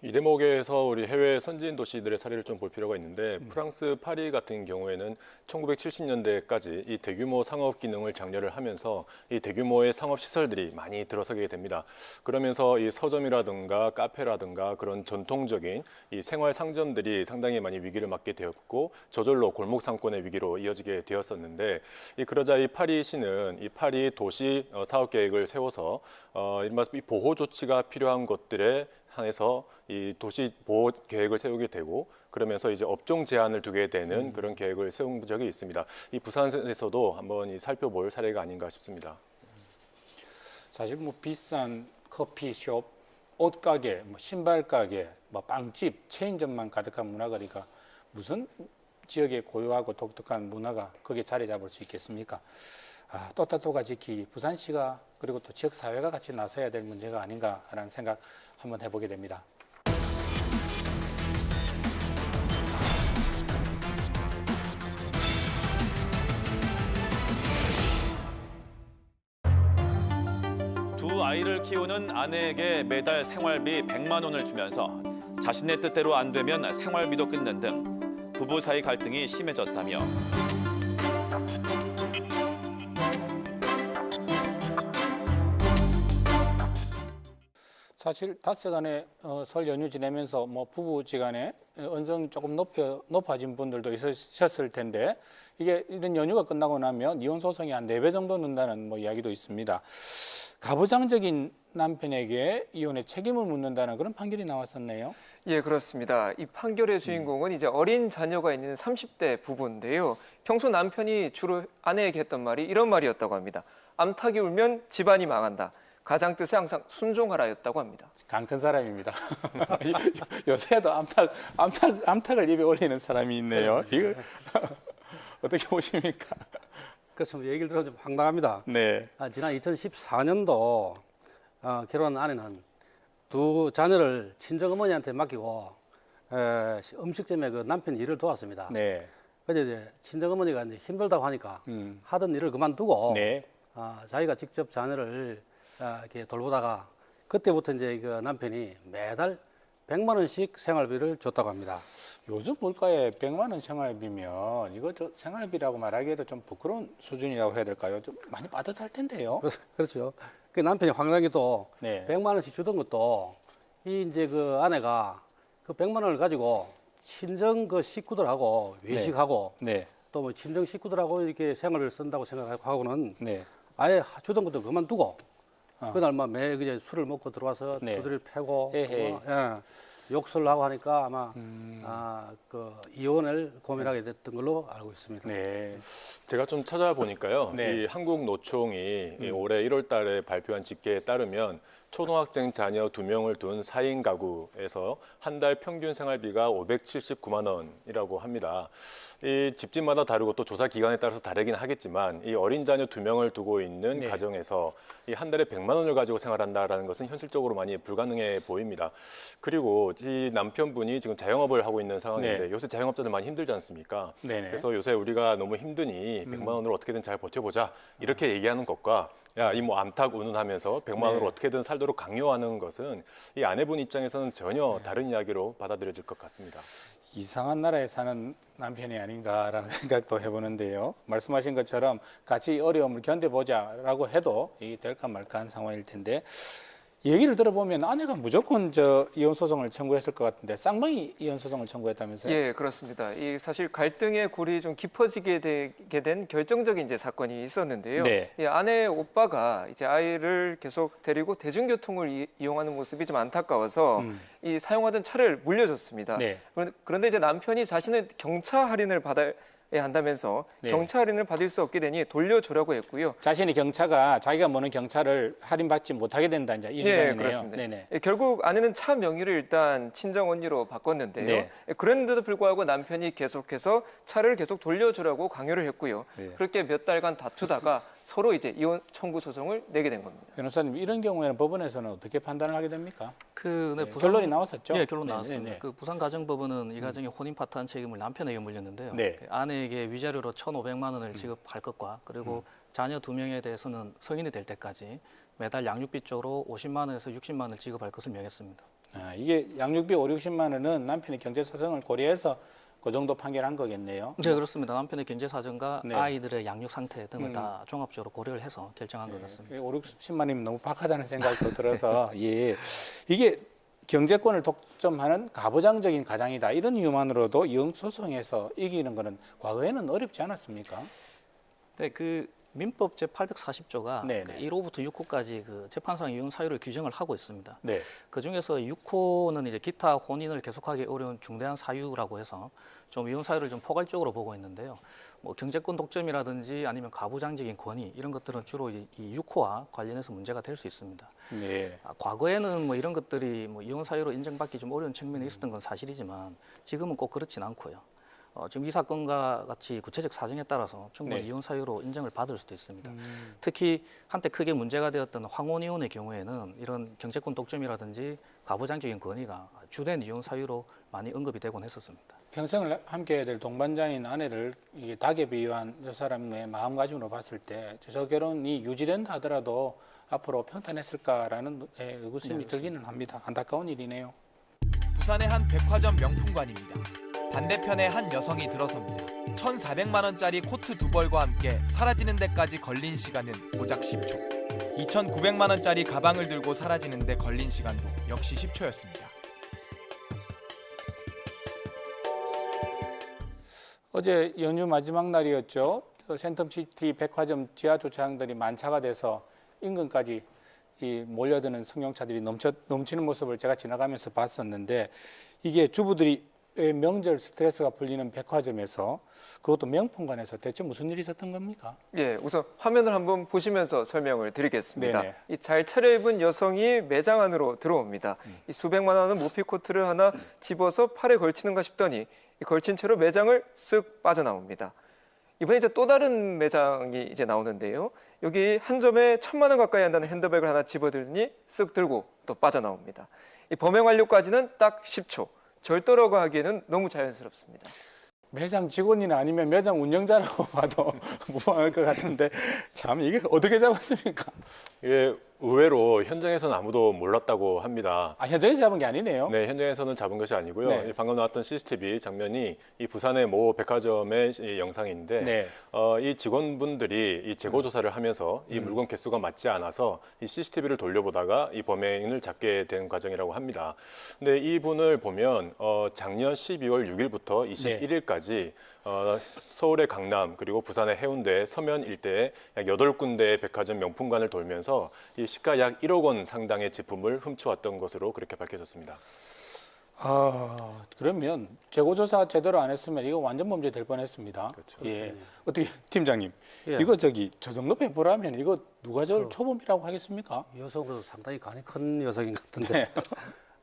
이 대목에서 우리 해외 선진 도시들의 사례를 좀 볼 필요가 있는데 프랑스 파리 같은 경우에는 1970년대까지 이 대규모 상업 기능을 장려를 하면서 이 대규모의 상업 시설들이 많이 들어서게 됩니다. 그러면서 이 서점이라든가 카페라든가 그런 전통적인 이 생활 상점들이 상당히 많이 위기를 맞게 되었고 저절로 골목 상권의 위기로 이어지게 되었었는데 그러자 이 파리시는 이 파리 도시 사업 계획을 세워서 이른바 보호 조치가 필요한 것들에 한해서 이 도시 보호 계획을 세우게 되고 그러면서 이제 업종 제한을 두게 되는 그런 계획을 세운 적이 있습니다. 이 부산에서도 한번 살펴볼 사례가 아닌가 싶습니다. 사실 뭐 비싼 커피숍, 옷가게, 뭐 신발 가게, 뭐 빵집, 체인점만 가득한 문화거리가 무슨 지역의 고유하고 독특한 문화가 거기에 자리 잡을 수 있겠습니까? 또따또가 지키기, 부산시가 그리고 또 지역 사회가 같이 나서야 될 문제가 아닌가라는 생각 한번 해보게 됩니다. 두 아이를 키우는 아내에게 매달 생활비 100만 원을 주면서 자신의 뜻대로 안 되면 생활비도 끊는 등 부부 사이 갈등이 심해졌다며 사실 닷새간에 설 연휴 지내면서 뭐 부부지간에 언성 조금 높아진 분들도 있으셨을 텐데 이게 이런 연휴가 끝나고 나면 이혼 소송이 한 4배 정도 는다는 뭐 이야기도 있습니다. 가부장적인 남편에게 이혼의 책임을 묻는다는 그런 판결이 나왔었네요. 예, 그렇습니다. 이 판결의 주인공은 이제 어린 자녀가 있는 30대 부부인데요. 평소 남편이 주로 아내에게 했던 말이 이런 말이었다고 합니다. 암탉이 울면 집안이 망한다. 가장 뜻에 항상 순종하라였다고 합니다. 강 큰 사람입니다. 요새도 암탉을 입에 올리는 사람이 있네요. 이거 어떻게 보십니까? 그래서 얘기를 들어서 좀 황당합니다. 네. 지난 2014년도 결혼한 아내는 두 자녀를 친정어머니한테 맡기고 음식점에 그 남편이 일을 도왔습니다. 네. 그래서 이제 친정어머니가 이제 힘들다고 하니까 하던 일을 그만두고 네. 자기가 직접 자녀를 이렇게 돌보다가 그때부터 이제 그 남편이 매달 100만 원씩 생활비를 줬다고 합니다. 요즘 물가에 100만 원 생활비면 이거 생활비라고 말하기에도 좀 부끄러운 수준이라고 해야 될까요? 좀 많이 빠듯할 텐데요. 그렇죠. 그 남편이 황당히 또 네. 100만 원씩 주던 것도 이제 그 아내가 그 100만 원을 가지고 친정 그 식구들하고 외식하고 네. 또 뭐 친정 식구들하고 이렇게 생활을 쓴다고 생각하고는 네. 아예 주던 것도 그만두고 그날 막 매 그제 술을 먹고 들어와서 네. 두드릴 패고 욕설을 하고 하니까 아마 그 이혼을 고민하게 됐던 걸로 알고 있습니다. 네. 제가 좀 찾아보니까요. 네. 이 한국노총이 올해 1월 달에 발표한 집계에 따르면 초등학생 자녀 2명을 둔 4인 가구에서 한 달 평균 생활비가 579만 원이라고 합니다. 이 집집마다 다르고 또 조사 기간에 따라서 다르긴 하겠지만 이 어린 자녀 2명을 두고 있는 네. 가정에서 이 한 달에 100만 원을 가지고 생활한다라는 것은 현실적으로 많이 불가능해 보입니다. 그리고 이 남편분이 지금 자영업을 하고 있는 상황인데 네. 요새 자영업자들 많이 힘들지 않습니까? 네네. 그래서 요새 우리가 너무 힘드니 100만 원으로 어떻게든 잘 버텨보자 이렇게 얘기하는 것과 야, 이 뭐 암탉 운운하면서 100만 원으로 네. 어떻게든 살도록 강요하는 것은 이 아내분 입장에서는 전혀 다른 이야기로 받아들여질 것 같습니다. 이상한 나라에 사는 남편이 아닌가라는 생각도 해보는데요. 말씀하신 것처럼 같이 어려움을 견뎌보자라고 해도 이게 될까 말까한 상황일 텐데 얘기를 들어보면 아내가 무조건 이혼 소송을 청구했을 것 같은데 쌍방이 이혼 소송을 청구했다면서요? 예, 그렇습니다. 이 사실 갈등의 골이 좀 깊어지게 되게 된 결정적인 이제 사건이 있었는데요. 네. 이 아내의 오빠가 이제 아이를 계속 데리고 대중교통을 이용하는 모습이 좀 안타까워서 이 사용하던 차를 물려줬습니다. 네. 그런데 이제 남편이 자신은 경차 할인을 받아야 한다면서 네. 경차 할인을 받을 수 없게 되니 돌려주라고 했고요. 자신이 경차가 자기가 모는 경차를 할인받지 못하게 된다 이제 이 주장이네요. 그렇습니다. 네네. 결국 아내는 차 명의를 일단 친정 언니로 바꿨는데요. 네. 그런데도 불구하고 남편이 계속해서 차를 계속 돌려주라고 강요를 했고요. 네. 그렇게 몇 달간 다투다가 서로 이제 이혼 청구 소송을 내게 된 겁니다. 변호사님 이런 경우에는 법원에서는 어떻게 판단을 하게 됩니까? 네, 결론이 나왔었죠? 예, 결론 네, 나왔습니다. 네, 네. 그 부산가정법원은 이 가정의 혼인 파탄 책임을 남편에게 물렸는데요. 네. 그 아내에게 위자료로 1,500만 원을 지급할 것과 그리고 자녀 2명에 대해서는 성인이 될 때까지 매달 양육비 쪽으로 50만 원에서 60만 원을 지급할 것을 명했습니다. 이게 양육비 5, 60만 원은 남편의 경제 사정을 고려해서 그 정도 판결한 거겠네요. 네, 그렇습니다. 남편의 경제 사정과 네. 아이들의 양육 상태 등을 다 종합적으로 고려를 해서 결정한 것 같습니다. 5, 60만 원이면 너무 박하다는 생각도 들어서 예, 이게 경제권을 독점하는 가부장적인 가장이다 이런 이유만으로도 이혼 소송에서 이기는 거는 과거에는 어렵지 않았습니까? 네, 그 민법 제840조가 네, 그 네. 1호부터 6호까지 그 재판상 이혼 사유를 규정을 하고 있습니다. 네. 그 중에서 6호는 이제 기타 혼인을 계속하기 어려운 중대한 사유라고 해서 좀 이혼 사유를 좀 포괄적으로 보고 있는데요. 뭐 경제권 독점이라든지 아니면 가부장적인 권위 이런 것들은 주로 이 6호와 관련해서 문제가 될 수 있습니다. 네. 과거에는 뭐 이런 것들이 뭐 이혼 사유로 인정받기 좀 어려운 측면이 있었던 건 사실이지만 지금은 꼭 그렇진 않고요. 지금 이 사건과 같이 구체적 사정에 따라서 충분히 네. 이혼 사유로 인정을 받을 수도 있습니다. 특히 한때 크게 문제가 되었던 황혼이혼의 경우에는 이런 경제권 독점이라든지 가부장적인 권위가 주된 이혼 사유로 많이 언급이 되곤 했었습니다. 평생을 함께해야 될 동반자인 아내를 이게 닭에 비유한 저 사람의 마음가짐으로 봤을 때 저 결혼이 유지된다 하더라도 앞으로 평탄했을까라는 의구심이 들기는 합니다. 안타까운 일이네요. 부산의 한 백화점 명품관입니다. 반대편에 한 여성이 들어섭니다. 1,400만 원짜리 코트 두 벌과 함께 사라지는 데까지 걸린 시간은 고작 10초. 2,900만 원짜리 가방을 들고 사라지는 데 걸린 시간도 역시 10초였습니다. 어제 연휴 마지막 날이었죠. 센텀시티 백화점 지하 주차장들이 만차가 돼서 인근까지 몰려드는 승용차들이 넘치는 모습을 제가 지나가면서 봤었는데 이게 주부들이 명절 스트레스가 풀리는 백화점에서 그것도 명품관에서 대체 무슨 일이 있었던 겁니까? 예, 우선 화면을 한번 보시면서 설명을 드리겠습니다. 네네. 이 잘 차려입은 여성이 매장 안으로 들어옵니다. 이 수백만 원의 모피 코트를 하나 집어서 팔에 걸치는가 싶더니 이 걸친 채로 매장을 쓱 빠져나옵니다. 이번에 이제 또 다른 매장이 이제 나오는데요. 여기 한 점에 1,000만 원 가까이 한다는 핸드백을 하나 집어들더니 쓱 들고 또 빠져나옵니다. 이 범행 완료까지는 딱 10초. 절도라고 하기에는 너무 자연스럽습니다. 매장 직원이나 아니면 매장 운영자라고 봐도 무방할 것 같은데 참 이게 어떻게 잡았습니까? 이게 의외로 현장에서는 아무도 몰랐다고 합니다. 현장에서 잡은 게 아니네요? 네, 현장에서는 잡은 것이 아니고요. 네. 방금 나왔던 CCTV 장면이 이 부산의 모 백화점의 이 영상인데 네. 이 직원분들이 이 재고 조사를 하면서 이 물건 개수가 맞지 않아서 이 CCTV를 돌려보다가 이 범행을 잡게 된 과정이라고 합니다. 근데 이분을 보면 작년 12월 6일부터 21일까지 서울의 강남 그리고 부산의 해운대 서면 일대에 약 8군데의 백화점 명품관을 돌면서 이 시가 약 1억 원 상당의 제품을 훔쳐왔던 것으로 그렇게 밝혀졌습니다. 그러면 재고조사 제대로 안 했으면 이거 완전 범죄 될 뻔했습니다. 그렇죠. 예. 어떻게 팀장님 예. 이거 저 정도 배포라면 이거 누가 저를 초범이라고 하겠습니까? 여성도 상당히 간이 큰 여성인 것 같은데.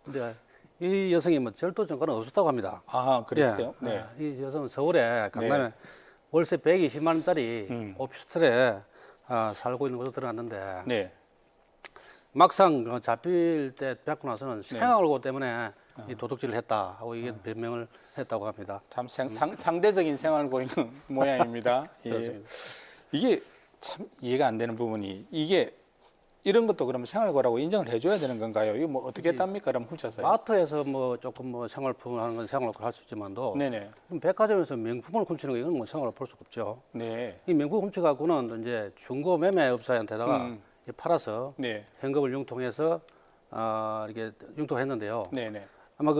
근데 이 여성이 뭐 절도 전과는 없었다고 합니다. 그랬어요? 예. 네. 이 여성은 서울에 강남에 월세 120만 원짜리 오피스텔에 살고 있는 것으로 들어갔는데 네. 막상 잡힐 때 뵙고 나서는 생활고 때문에 이 도둑질을 했다 하고 이게 변명을 했다고 합니다. 참 상대적인 생활고인 모양입니다. 예. 이게 참 이해가 안 되는 부분이 이게 이런 것도 그러면 생활고라고 인정을 해줘야 되는 건가요? 이거 뭐 어떻게 땁니까? 그럼 훔쳐서요? 마트에서 뭐 조금 뭐 생활품을 하는 건 생활고를 할 수 있지만도 네네. 그럼 백화점에서 명품을 훔치는 거 이건 뭐 생활로 볼 수가 없죠. 네. 이 명품 훔쳐갖고는 이제 중고 매매업자한테다가 팔아서 네. 현금을 융통해서 이렇게 융통했는데요. 네네. 아마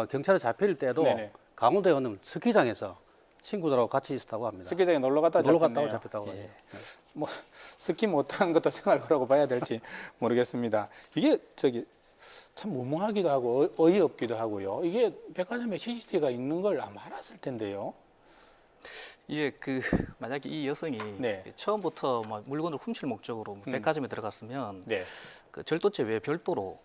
경찰에 잡힐 때도 네네. 강원도에 있는 스키장에서 친구들하고 같이 있었다고 합니다. 스키장에 놀러 갔다 잡혔다고 하죠. 뭐 스키 못하는 것도 생활고라고 봐야 될지 모르겠습니다. 이게 참 무모하기도 하고 어이없기도 하고요. 이게 백화점에 CCTV가 있는 걸 아마 알았을 텐데요. 이게 만약에 이 여성이 네. 처음부터 막 물건을 훔칠 목적으로 백화점에 들어갔으면 네. 그 절도죄 외에 별도로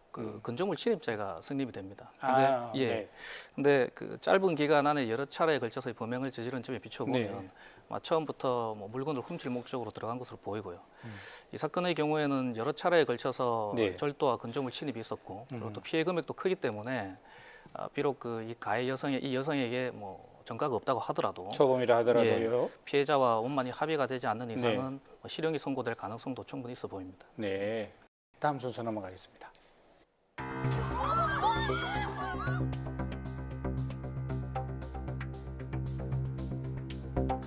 건조물 침입죄가 성립이 됩니다. 근데, 네. 근데 그 짧은 기간 안에 여러 차례에 걸쳐서 범행을 저지른 점에 비춰보면 네. 처음부터 뭐 물건을 훔칠 목적으로 들어간 것으로 보이고요. 이 사건의 경우에는 여러 차례에 걸쳐서 네. 절도와 건조물 침입이 있었고 그리고 또 피해 금액도 크기 때문에 비록 이 가해 이 여성에게 뭐 전가가 없다고 하더라도 초범이라 하더라도요. 피해자와 원만히 합의가 되지 않는 이상은 실형이 선고될 가능성도 충분히 있어 보입니다. 네. 다음 순서 넘어가겠습니다.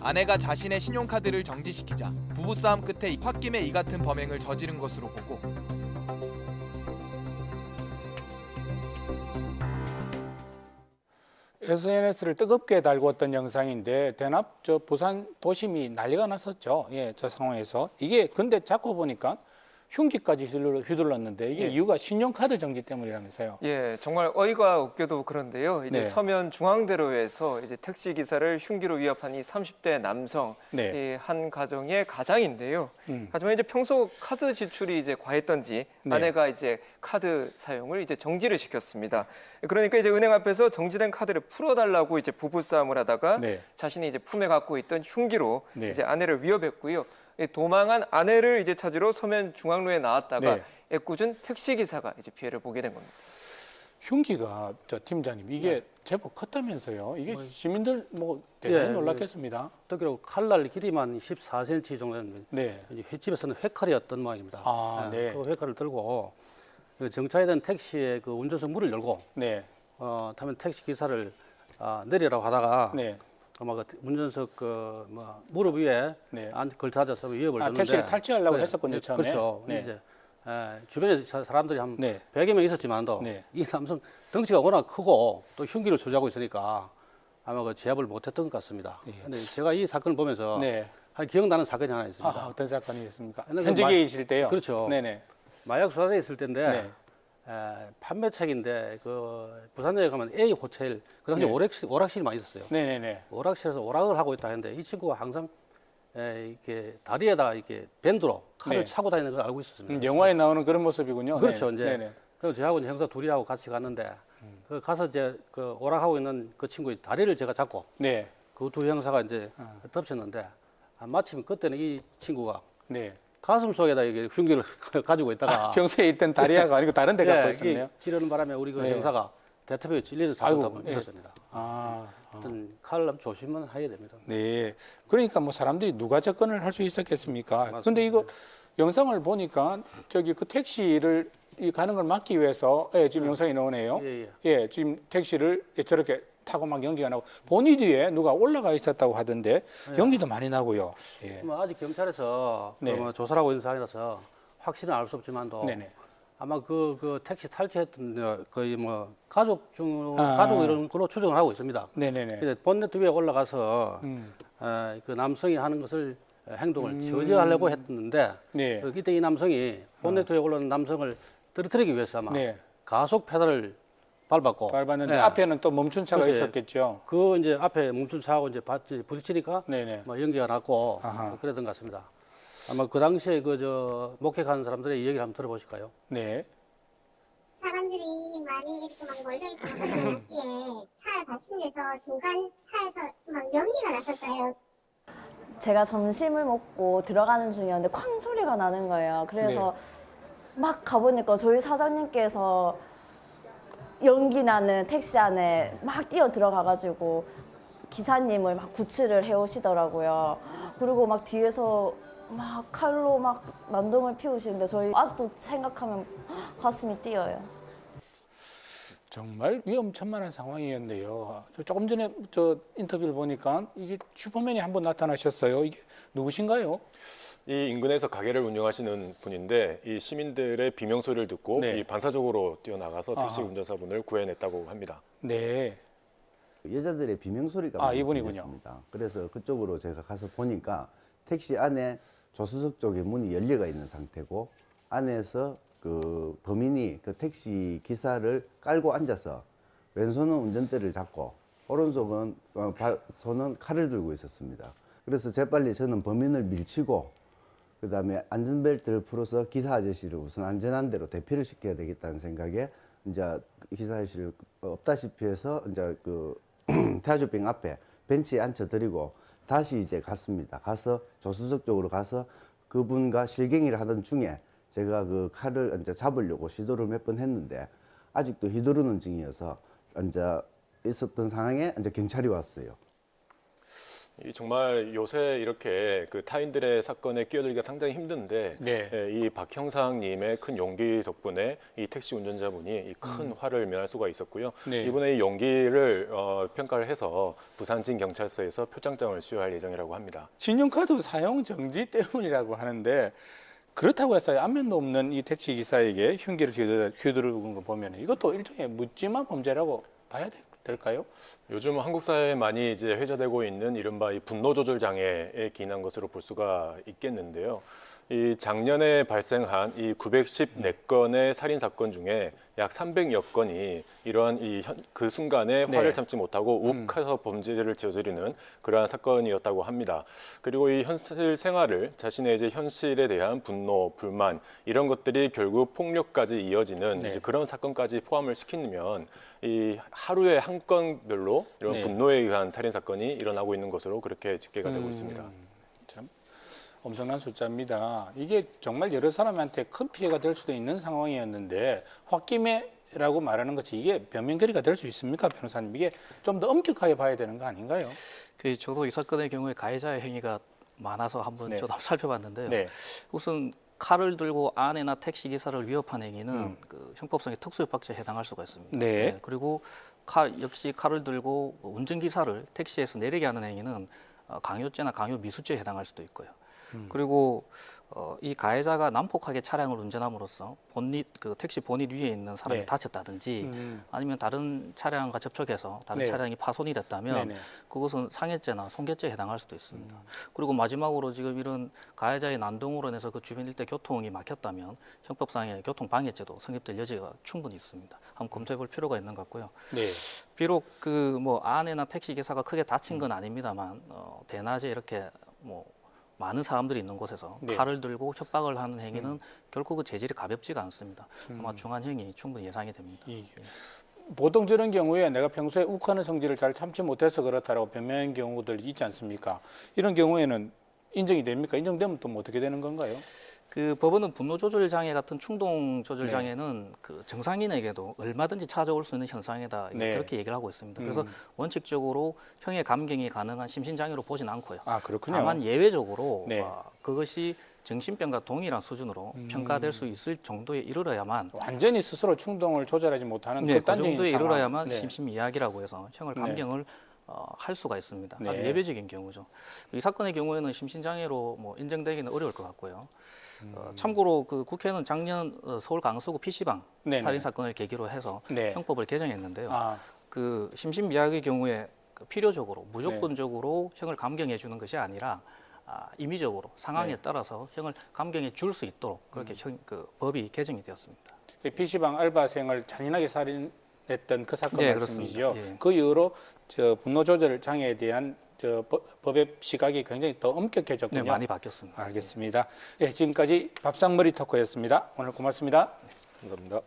아내가 자신의 신용카드를 정지시키자 부부싸움 끝에 홧김에 이 같은 범행을 저지른 것으로 보고 SNS를 뜨겁게 달궜던 영상인데 대납 부산 도심이 난리가 났었죠. 예, 저 상황에서 이게 근데 자꾸 보니까 흉기까지 휘둘렀는데 이게 이유가 신용카드 정지 때문이라면서요. 예, 정말 어이가 없게도 그런데요. 이제 네. 서면 중앙대로에서 이제 택시 기사를 흉기로 위협한 이 30대 남성, 이 한 가정의 가장인데요. 하지만 이제 평소 카드 지출이 이제 과했던지 아내가 이제 카드 사용을 이제 정지를 시켰습니다. 그러니까 이제 은행 앞에서 정지된 카드를 풀어달라고 이제 부부싸움을 하다가 자신이 이제 품에 갖고 있던 흉기로 이제 아내를 위협했고요. 도망한 아내를 이제 찾으러 서면 중앙로에 나왔다가 애꿎은 택시 기사가 이제 피해를 보게 된 겁니다. 흉기가 팀장님 이게 제법 컸다면서요? 이게 시민들 뭐 대단히 놀랐겠습니다. 특히나 칼날 길이만 14cm 정도 되는 집에서는 회칼이었던 모양입니다. 그 회칼을 들고 정차해던 택시의 그 운전석 문을 열고 타면 택시 기사를 내리라고 하다가 아마 그 운전석 무릎 위에 걸터앉아서 위협을 줬는데 택시를 탈취하려고 했었군요 처음에. 그렇죠. 이제 주변에 사람들이 한 100여 명 있었지만도 이 남성 덩치가 워낙 크고 또 흉기를 소지하고 있으니까 아마 그 제압을 못했던 것 같습니다. 그런데 제가 이 사건을 보면서 기억나는 사건이 하나 있습니다. 어떤 사건이 있습니까? 현직에 있을 때요? 그렇죠. 네네. 마약 수사대에 있을 때인데 판매책인데 부산역에 가면 A 호텔 그 당시 오락실이 많이 있었어요. 네네네. 오락실에서 오락을 하고 있다 했는데 이 친구가 항상 이렇게 다리에다 이렇게 밴드로 칼을 차고 다니는 걸 알고 있었습니다. 영화에 나오는 그런 모습이군요. 그렇죠. 이제 그래서 저하고 형사 둘이하고 같이 갔는데 가서 이제 그 오락하고 있는 그 친구의 다리를 제가 잡고 그 두 형사가 이제 덮쳤는데 마침 그때는 이 친구가 가슴 속에다 이게 흉기를 가지고 있다가 평소에 있던 다리아가 아니고 다른 데 갖고 있었네요. 찌르는 바람에 우리 그 형사가 대퇴표에 찔려서 사고가 있었습니다. 어떤 칼을 조심은 해야 됩니다. 네, 그러니까 뭐 사람들이 누가 접근을 할 수 있었겠습니까? 그런데 이거 영상을 보니까 그 택시를 가는 걸 막기 위해서 지금 영상이 나오네요. 지금 택시를 저렇게 타고 막 연기가 나고 본의 뒤에 누가 올라가 있었다고 하던데 연기도 많이 나고요. 아직 경찰에서 조사를 하고 있는 상황이라서 확실은 알 수 없지만도 아마 그 택시 탈취했던 거의 뭐 가족 이런 걸로 추정을 하고 있습니다. 네네네. 본네트 위에 올라가서 그 남성이 하는 것을 행동을 저지하려고 했는데 이때 이 남성이 본네트 위에 올라온 남성을 떨어뜨리기 위해서 아마 가속 페달을 밟았는데 앞에는 또 멈춘 차가 있었겠죠. 그 이제 앞에 멈춘 차하고 이제 부딪히니까 뭐 연기가 났고 그랬던 것 같습니다. 아마 그 당시에 목격한 사람들의 이야기를 한번 들어보실까요? 사람들이 많이 이렇게 막 몰려있고 하기에 차에 받친 데서 중간 차에서 막 연기가 났었어요. 제가 점심을 먹고 들어가는 중이었는데 쾅 소리가 나는 거예요. 그래서 막 가보니까 저희 사장님께서 연기 나는 택시 안에 막 뛰어 들어가가지고 기사님을 막 구출을 해오시더라고요. 그리고 막 뒤에서 막 칼로 막 난동을 피우시는데 저희 아직도 생각하면 가슴이 뛰어요. 정말 위험천만한 상황이었는데요. 조금 전에 저 인터뷰를 보니까 이게 슈퍼맨이 한 번 나타나셨어요. 이게 누구신가요? 이 인근에서 가게를 운영하시는 분인데 이 시민들의 비명 소리를 듣고 네. 이 반사적으로 뛰어나가서 택시 아하. 운전사분을 구해냈다고 합니다. 네. 여자들의 비명 소리가 많이 이분이군요. 들렸습니다. 그래서 그쪽으로 제가 가서 보니까 택시 안에 조수석 쪽에 문이 열려가 있는 상태고 안에서 그 범인이 그 택시 기사를 깔고 앉아서 왼손은 운전대를 잡고 오른손은 손은 칼을 들고 있었습니다. 그래서 재빨리 저는 범인을 밀치고 그다음에 안전벨트를 풀어서 기사 아저씨를 우선 안전한 데로 대피를 시켜야 되겠다는 생각에 이제 기사 아저씨를 없다시피 해서 이제 그 태아주병 앞에 벤치에 앉혀드리고 다시 이제 갔습니다. 가서 조수석 쪽으로 가서 그분과 실갱이를 하던 중에 제가 그 칼을 이제 잡으려고 시도를 몇 번 했는데 아직도 휘두르는 중이어서 이제 있었던 상황에 이제 경찰이 왔어요. 이 정말 요새 이렇게 그 타인들의 사건에 끼어들기가 상당히 힘든데 네. 이 박 형사님의 큰 용기 덕분에 이 택시 운전자분이 이 큰 화를 면할 수가 있었고요. 네. 이번에 이 용기를 평가를 해서 부산진 경찰서에서 표창장을 수여할 예정이라고 합니다. 신용카드 사용 정지 때문이라고 하는데 그렇다고 해서 안면도 없는 이 택시 기사에게 흉기를 휘두르는 걸 보면 이것도 일종의 묻지마 범죄라고 봐야 될까요? 요즘 한국 사회에 많이 이제 회자되고 있는 이른바 이 분노 조절 장애에 기인한 것으로 볼 수가 있겠는데요. 이 작년에 발생한 이 914건의 살인 사건 중에 약 300여 건이 이러한 그 순간에 네. 화를 참지 못하고 욱해서 범죄를 저지르는 그러한 사건이었다고 합니다. 그리고 이 현실 생활을 자신의 이제 현실에 대한 분노, 불만 이런 것들이 결국 폭력까지 이어지는 네. 이제 그런 사건까지 포함을 시키면 이 하루에 한 건별로 이런 네. 분노에 의한 살인 사건이 일어나고 있는 것으로 그렇게 집계가 되고 있습니다. 참 엄청난 숫자입니다. 이게 정말 여러 사람한테 큰 피해가 될 수도 있는 상황이었는데 홧김에라고 말하는 것이 이게 변명거리가 될 수 있습니까, 변호사님? 이게 좀 더 엄격하게 봐야 되는 거 아닌가요? 저도 이 사건의 경우에 가해자의 행위가 많아서 한번 네. 저도 살펴봤는데요. 네. 우선 칼을 들고 아내나 택시 기사를 위협한 행위는 그 형법상의 특수협박죄에 해당할 수가 있습니다. 네. 그리고 역시 칼을 들고 운전기사를 택시에서 내리게 하는 행위는 강요죄나 강요미수죄에 해당할 수도 있고요. 그리고 이 가해자가 난폭하게 차량을 운전함으로써 그 택시 본닛 위에 있는 사람이 네. 다쳤다든지 아니면 다른 차량과 접촉해서 다른 네. 차량이 파손이 됐다면 네네. 그것은 상해죄나 손괴죄에 해당할 수도 있습니다. 그리고 마지막으로 지금 이런 가해자의 난동으로 인해서 그 주변 일대 교통이 막혔다면 형법상의 교통방해죄도 성립될 여지가 충분히 있습니다. 한번 검토해 볼 필요가 있는 것 같고요. 네. 비록 그 뭐 아내나 택시 기사가 크게 다친 건 아닙니다만 대낮에 이렇게 뭐 많은 사람들이 있는 곳에서 네. 칼을 들고 협박을 하는 행위는 결코 그 재질이 가볍지가 않습니다. 아마 중한형이 충분히 예상이 됩니다. 보통 저런 경우에 내가 평소에 욱하는 성질을 잘 참지 못해서 그렇다라고 변명한 경우들 있지 않습니까? 이런 경우에는 인정이 됩니까? 인정되면 또 어떻게 되는 건가요? 그 법원은 분노 조절 장애 같은 충동 조절 네. 장애는 그 정상인에게도 얼마든지 찾아올 수 있는 현상이다 네. 그렇게 얘기를 하고 있습니다. 그래서 원칙적으로 형의 감경이 가능한 심신 장애로 보진 않고요. 아, 그렇군요. 다만 예외적으로 네. 그것이 정신병과 동일한 수준으로 평가될 수 있을 정도에 이르러야만 완전히 스스로 충동을 조절하지 못하는 그 극단적인 정도에 상황. 이르러야만 네. 심신미약이라고 해서 형을 네. 감경을 할 수가 있습니다. 아주 네. 예외적인 경우죠. 이 사건의 경우에는 심신장애로 뭐 인정되기는 어려울 것 같고요. 참고로 그 국회는 작년 서울 강서구 PC방 네네. 살인 사건을 계기로 해서 네. 형법을 개정했는데요. 아. 그 심신미약의 경우에 그 필요적으로 무조건적으로 형을 감경해 주는 것이 아니라 임의적으로 상황에 네. 따라서 형을 감경해 줄 수 있도록 그렇게 그 법이 개정이 되었습니다. PC방 알바생을 잔인하게 살인했던 그 사건 네, 말씀이죠. 그렇습니다. 예. 그 이후로 저 분노 조절 장애에 대한 저 법의 시각이 굉장히 더 엄격해졌군요. 네, 많이 바뀌었습니다. 알겠습니다. 예, 지금까지 밥상머리 토크였습니다. 오늘 고맙습니다. 감사합니다.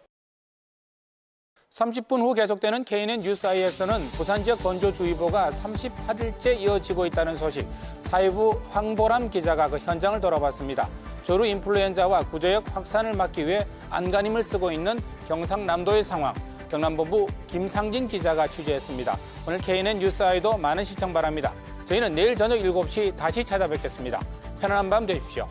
30분 후 계속되는 KNN 뉴스아이에서는 부산 지역 건조주의보가 38일째 이어지고 있다는 소식, 사회부 황보람 기자가 그 현장을 돌아봤습니다. 조루 인플루엔자와 구제역 확산을 막기 위해 안간힘을 쓰고 있는 경상남도의 상황, 경남본부 김상진 기자가 취재했습니다. 오늘 KNN 뉴스아이도 많은 시청 바랍니다. 저희는 내일 저녁 7시 다시 찾아뵙겠습니다. 편안한 밤 되십시오.